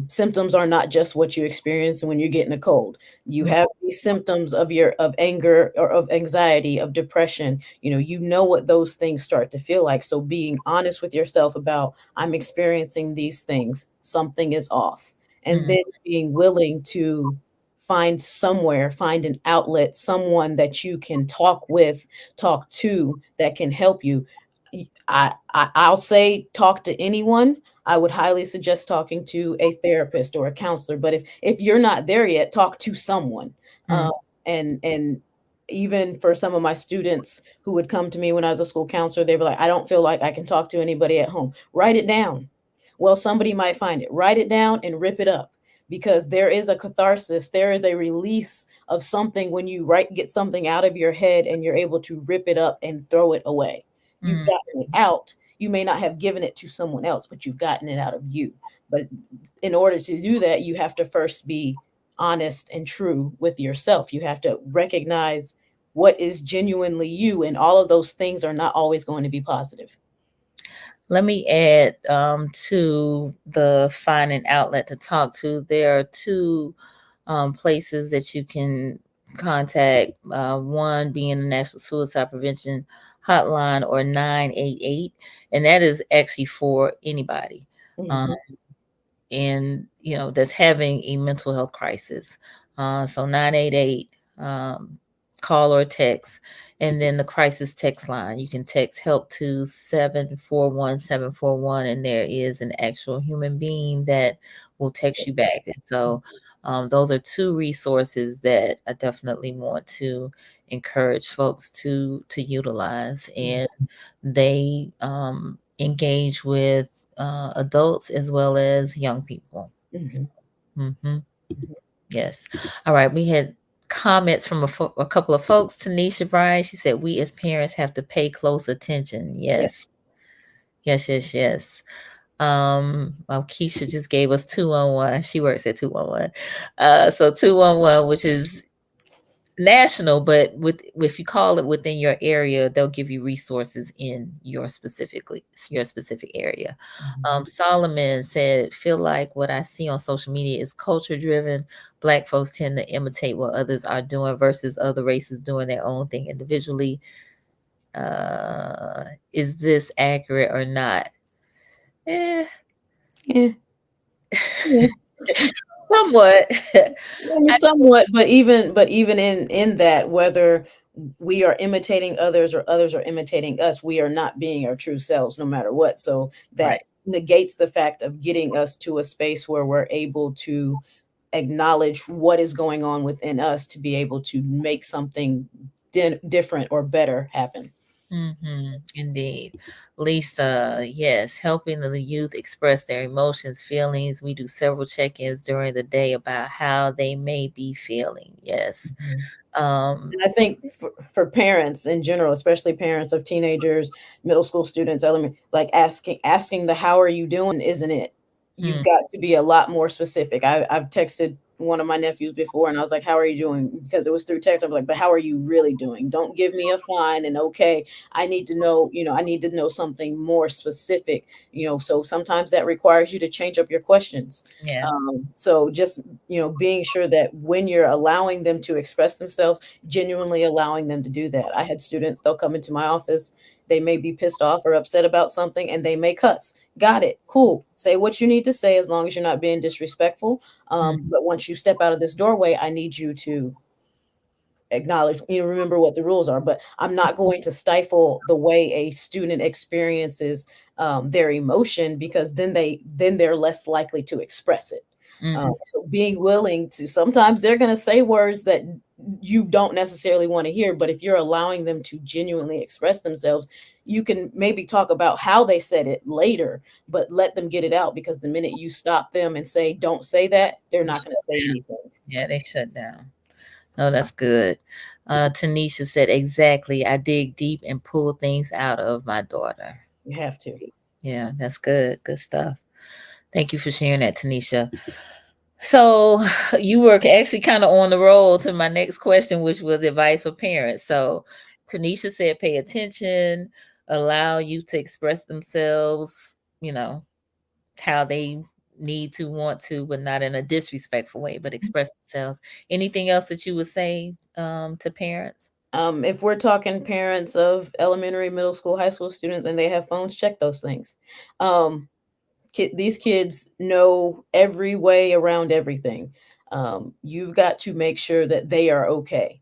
S3: Symptoms are not just what you experience when you're getting a cold. You
S2: Mm,
S3: have these symptoms of anger or of anxiety, of depression. You know what those things start to feel like. So being honest with yourself about, I'm experiencing these things, something is off. And
S2: mm,
S3: then being willing to find an outlet, someone that you can talk to, that can help you. I'll say talk to anyone. I would highly suggest talking to a therapist or a counselor. But if you're not there yet, talk to someone.
S2: mm,
S3: Um, and even for some of my students who would come to me when I was a school counselor, they were like, I don't feel like I can talk to anybody at home. Write it down. Well, somebody might find it. Write it down and rip it up, because there is a catharsis, there is a release of something when you get something out of your head and you're able to rip it up and throw it away. You've
S2: mm.
S3: gotten it out. You may not have given it to someone else, but you've gotten it out of you. But in order to do that, you have to first be honest and true with yourself. You have to recognize what is genuinely you, and all of those things are not always going to be positive.
S2: Let me add to the finding outlet to talk to. There are two places that you can contact. One being the National Suicide Prevention Hotline, or 988, and that is actually for anybody. Um,
S3: Mhm.
S2: and that's having a mental health crisis. So 988, call or text. And then the crisis text line, you can text help to 741-741, and there is an actual human being that will text you back. And so those are two resources that I definitely want to encourage folks to utilize. And they engage with adults as well as young people.
S3: Mhm.
S2: Hmm.
S3: Mhm.
S2: Yes. All right. We had comments from a couple of folks. Tanisha Bryan, she said, we as parents have to pay close attention.
S3: Yes.
S2: Yes. Yes, yes, yes. Well, Keisha just gave us 211. She works at 211. So 211, which is national, but with if you call it within your area, they'll give you resources in your specific area.
S3: Mhm.
S2: Solomon said, "Feel like what I see on social media is culture driven. Black folks tend to imitate what others are doing versus other races doing their own thing individually. Is this accurate or not?" Eh,
S3: Yeah. Yeah.
S2: somewhat.
S3: I mean, somewhat, but even in that, whether we are imitating others or others are imitating us, we are not being our true selves no matter what. So
S2: Right.
S3: that negates the fact of getting us to a space where we're able to acknowledge what is going on within us to be able to make something different or better happen.
S2: Indeed. Lisa, yes, helping the youth express their emotions, feelings. We do several check-ins during the day about how they may be feeling. Yes.
S3: Mhm.
S2: Um,
S3: And I think for parents in general, especially parents of teenagers, middle school students, elementary, like asking the "How are you doing?" isn't it. You've
S2: mm,
S3: got to be a lot more specific. I've texted one of my nephews before, and I was like, "How are you doing?" Because it was through text. I'm like, "But how are you really doing? Don't give me a fine and okay. I need to know. I need to know something more specific. So sometimes that requires you to change up your questions.
S2: yeah.
S3: So just being sure that when you're allowing them to express themselves, genuinely allowing them to do that. I had students, they'll come into my office, they may be pissed off or upset about something and they may cuss. Got it. Cool. Say what you need to say as long as you're not being disrespectful.
S2: Mm,
S3: But once you step out of this doorway, I need you to acknowledge, remember what the rules are, but I'm not going to stifle the way a student experiences their emotion, because then they're less likely to express it.
S2: mm,
S3: So being willing to, sometimes they're going to say words that you don't necessarily want to hear, but if you're allowing them to genuinely express themselves, you can maybe talk about how they said it later, but let them get it out, because the minute you stop them and say, don't say that, they're
S2: they
S3: not
S2: shut
S3: going to say
S2: down.
S3: anything.
S2: Yeah, they shut down. Oh, that's good. Tanisha said, exactly. I dig deep and pull things out of my daughter.
S3: You have to.
S2: Yeah, that's good. Good stuff. Thank you for sharing that, Tanisha. So you were actually kind of on the roll to my next question, which was advice for parents. So Tanisha said, pay attention, allow you to express themselves, how they need to, want to, but not in a disrespectful way, but express themselves. Anything else that you would say to parents?
S3: If we're talking parents of elementary, middle school, high school students, and they have phones, check those things. Um, these kids know every way around everything. You've got to make sure that they are okay.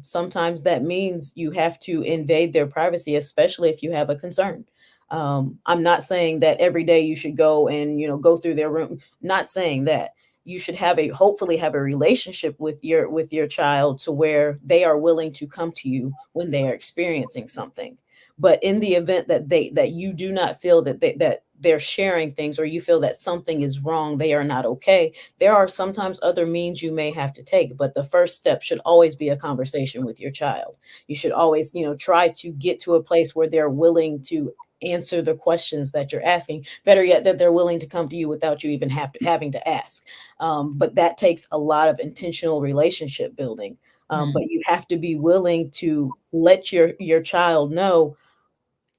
S3: Sometimes that means you have to invade their privacy, especially if you have a concern. I'm not saying that every day you should go and go through their room. Not saying that. You should hopefully have a relationship with your child to where they are willing to come to you when they are experiencing something. But in the event that you do not feel that they're sharing things, or you feel that something is wrong, they are not okay, there are sometimes other means you may have to take. But the first step should always be a conversation with your child. You should always try to get to a place where they're willing to answer the questions that you're asking. Better yet, that they're willing to come to you without you even having to ask. But that takes a lot of intentional relationship building.
S2: Mm,
S3: But you have to be willing to let your child know,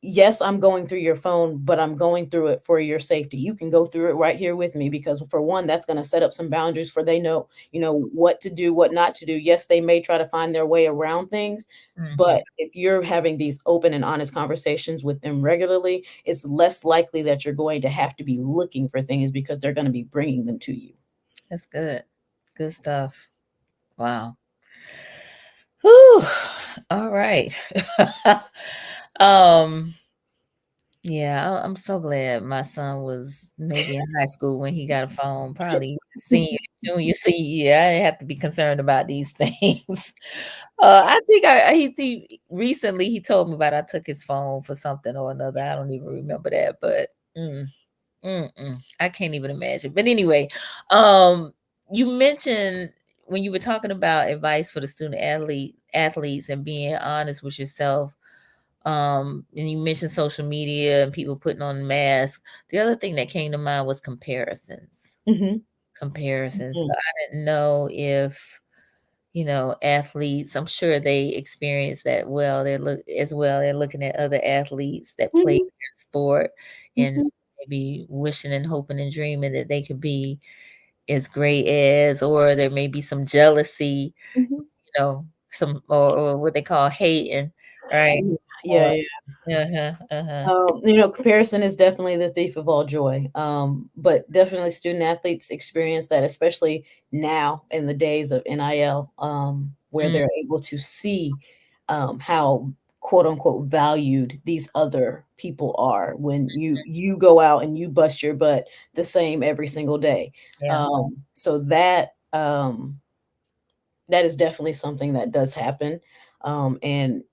S3: yes, I'm going through your phone, but I'm going through it for your safety. You can go through it right here with me, because for one, that's going to set up some boundaries for they know what to do, what not to do. Yes, they may try to find their way around things,
S2: mhm.
S3: but if you're having these open and honest conversations with them regularly, it's less likely that you're going to have to be looking for things, because they're going to be bringing them to you.
S2: That's good. Good stuff. Wow. Whew. All right. um, yeah, I'm so glad my son was maybe in high school when he got a phone, probably senior, junior, senior. I didn't have to be concerned about these things. I think recently he told me about I took his phone for something or another. I don't even remember that, but mm, I can't even imagine. But anyway, um, you mentioned when you were talking about advice for the student athletes and being honest with yourself, and you mentioned social media and people putting on masks. The other thing that came to mind was comparisons.
S3: Mhm.
S2: Comparisons. So
S3: Mhm.
S2: I didn't know if athletes. I'm sure they experience that well. They're looking at other athletes that play
S3: Mhm,
S2: their sport and
S3: mhm,
S2: maybe wishing and hoping and dreaming that they could be as great as, or there may be some jealousy,
S3: mhm.
S2: some or what they call hating, right?
S3: Yeah, yeah,
S2: Or
S3: yeah.
S2: uh-huh, uh-huh.
S3: Comparison is definitely the thief of all joy. But definitely student athletes experience that, especially now in the days of NIL, where
S2: Mm,
S3: they're able to see how quote unquote valued these other people are when you go out and you bust your butt the same every single day.
S2: yeah.
S3: So that is definitely something that does happen. And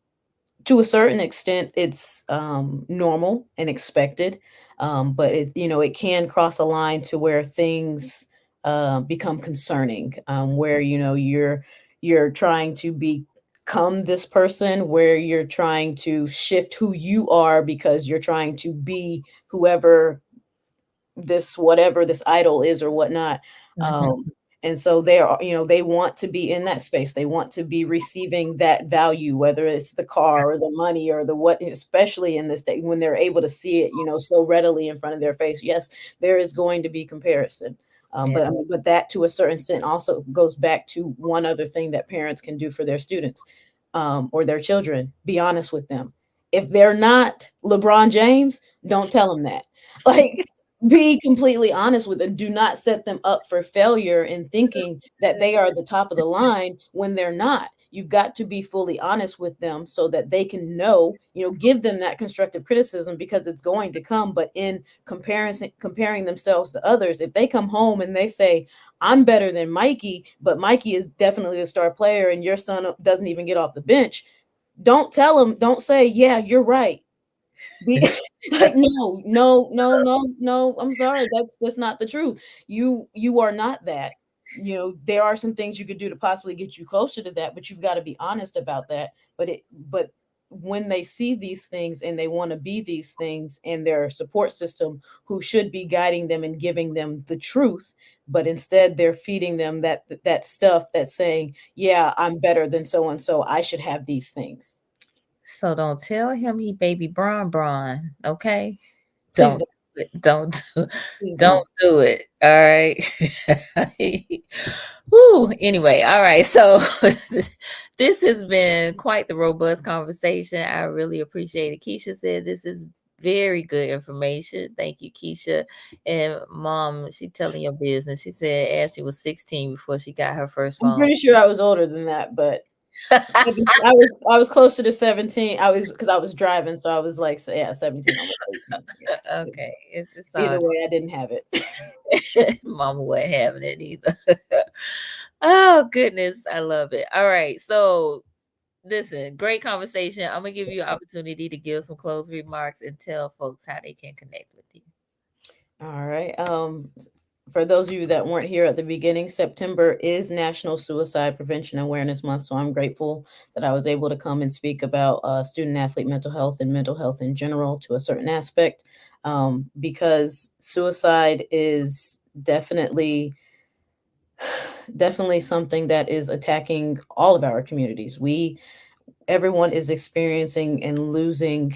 S3: to a certain extent, it's normal and expected, but it can cross a line to where things become concerning, where you're trying to become this person, where you're trying to shift who you are because you're trying to be whoever this whatever this idol is or whatnot.
S2: Mhm.
S3: And so they want to be in that space. They want to be receiving that value, whether it's the car or the money or the what, especially in this day when they're able to see it, so readily in front of their face. Yes, there is going to be comparison.
S2: Yeah.
S3: But that to a certain extent also goes back to one other thing that parents can do for their students, or their children. Be honest with them. If they're not LeBron James, don't tell them that. Like, be completely honest with them. Do not set them up for failure in thinking that they are the top of the line when they're not. You've got to be fully honest with them so that they can know, give them that constructive criticism because it's going to come. But in comparison, comparing themselves to others, if they come home and they say, I'm better than Mikey, but Mikey is definitely the star player and your son doesn't even get off the bench, don't tell them, don't say, yeah, you're right. Be like, no, no, no, no, no, I'm sorry, that's not the truth. You are not that. There are some things you could do to possibly get you closer to that, but you've got to be honest about that. But when they see these things and they want to be these things and their support system who should be guiding them and giving them the truth, but instead they're feeding them that stuff that's saying, yeah, I'm better than so and so, I should have these things.
S2: So don't tell him he baby Bron, okay?
S3: Please
S2: Don't
S3: don't,
S2: do it. Don't do,
S3: please
S2: don't
S3: don't.
S2: do it. All right. Woo. Anyway, all right. So this has been quite the robust conversation. I really appreciate it. Keisha said this is very good information. Thank you, Keisha. And mom, she telling your business. She said Ashley was 16 before she got her first
S3: I'm
S2: phone.
S3: pretty sure I was older than that, but I was closer to 17. I was because I was driving, so I was like, yeah, 17, almost 18. Yeah. It
S2: Okay,
S3: was,
S2: it's all
S3: either way, I didn't have it.
S2: Mama wasn't having it either. Oh goodness, I love it. All right, so listen, great conversation. I'm gonna give you an opportunity to give some closing remarks and tell folks how they can connect with you.
S3: All right. For those of you that weren't here at the beginning, September is National Suicide Prevention Awareness Month. So I'm grateful that I was able to come and speak about student athlete mental health and mental health in general to a certain aspect, because suicide is definitely something that is attacking all of our communities. Everyone is experiencing and losing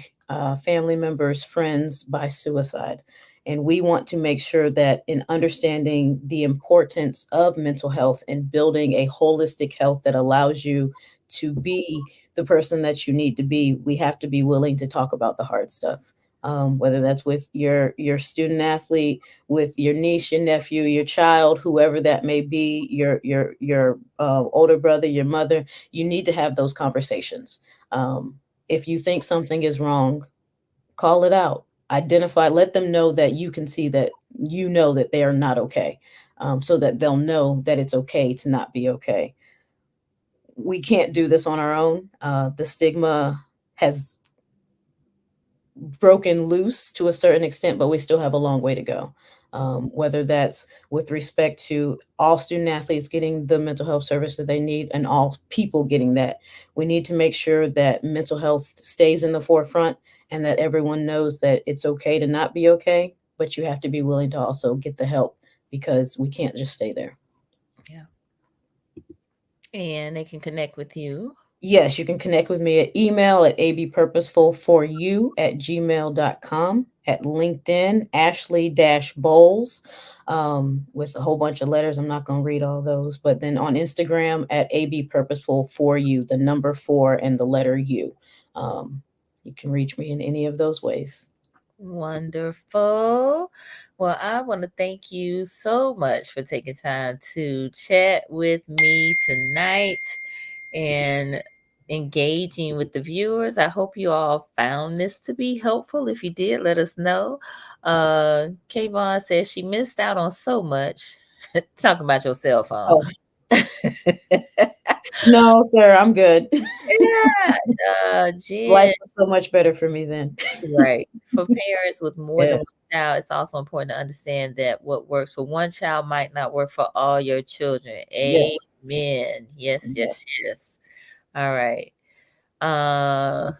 S3: family members, friends by suicide. And we want to make sure that in understanding the importance of mental health and building a holistic health that allows you to be the person that you need to be, we have to be willing to talk about the hard stuff. Whether that's with your student athlete, with your niece, your nephew, your child, whoever that may be, your older brother, your mother, you need to have those conversations. If you think something is wrong, call it out, identify, let them know that you can see that you know that they are not okay, so that they'll know that it's okay to not be okay. We can't do this on our own. The stigma has broken loose to a certain extent, but we still have a long way to go. Whether that's with respect to all student athletes getting the mental health service that they need and all people getting that. We need to make sure that mental health stays in the forefront and that everyone knows that it's okay to not be okay, but you have to be willing to also get the help because we can't just stay there.
S2: Yeah. And they can connect with you.
S3: Yes, you can connect with me at email at abpurposeful4u@gmail.com, at LinkedIn, Ashley-Bowles, with a whole bunch of letters. I'm not going to read all those. But then on Instagram at abpurposeful4u, the number 4 and the letter U. You can reach me in any of those ways.
S2: Wonderful. Well, I want to thank you so much for taking time to chat with me tonight and engaging with the viewers. I hope you all found this to be helpful. If you did, let us know. Kayvon says she missed out on so much. Talking about your cell phone.
S3: Oh, no, sir, I'm good.
S2: Yeah,
S3: Life
S2: Jen.
S3: was so much better for me then.
S2: Right. For parents with more than
S3: Yeah.
S2: one child, it's also important to understand that what works for one child might not work for all your children.
S3: Yes.
S2: Amen. Yes,
S3: Yes.
S2: yes, yes. All right. Uh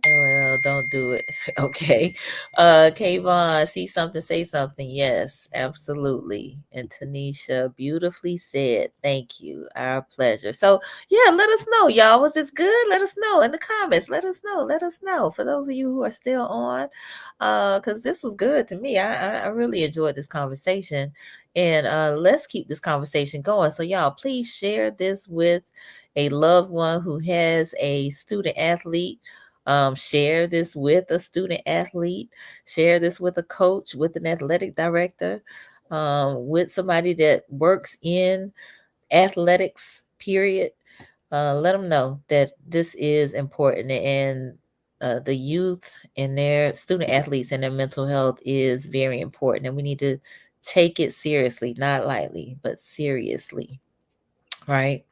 S2: well, don't do it. Okay. Kayvon, see something, say something. Yes, absolutely. And Tanisha beautifully said, thank you. Our pleasure. So yeah, let us know, y'all. Was this good? Let us know in the comments. Let us know. Let us know. For those of you who are still on, because this was good to me. I really enjoyed this conversation. And let's keep this conversation going. So y'all, please share this with a loved one who has a student athlete. Share this with a student athlete, share this with a coach, with an athletic director, with somebody that works in athletics, period. Let them know that this is important, and the youth and their student athletes and their mental health is very important, and we need to take it seriously, not lightly, but seriously, right?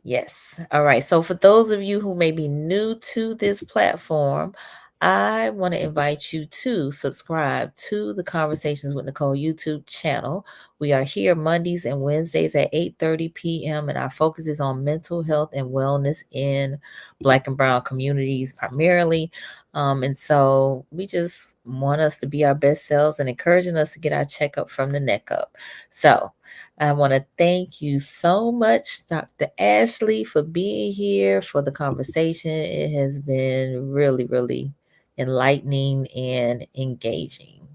S2: Yes. All right. So, for those of you who may be new to this platform, I want to invite you to subscribe to the Conversations with Nicole YouTube channel. We are here Mondays and Wednesdays at 8:30 p.m. and our focus is on mental health and wellness in Black and Brown communities primarily. And so we just want us to be our best selves and encouraging us to get our checkup from the neck up. So, I want to thank you so much, Dr. Ashley, for being here for the conversation. It has been really, really enlightening and engaging.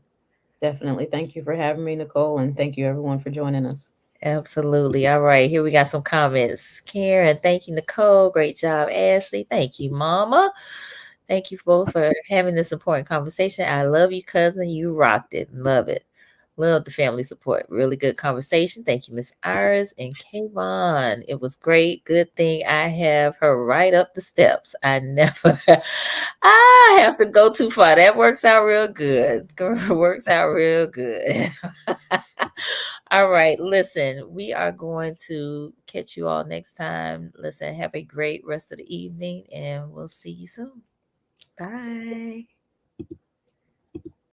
S3: Definitely. Thank you for having me, Nicole, and thank you everyone for joining us.
S2: Absolutely. All right, here we got some comments. Karen, thank you, Nicole. Great job, Ashley. Thank you, Mama. Thank you both for having this important conversation. I love you, cousin. You rocked it. Love it. Love the family support. Really good conversation. Thank you, Miss Iris and Kayvon. It was great. Good thing I have her right up the steps. I never, I have to go too far. That works out real good. Works out real good. All right. Listen, we are going to catch you all next time. Listen, have a great rest of the evening and we'll see you soon. Bye.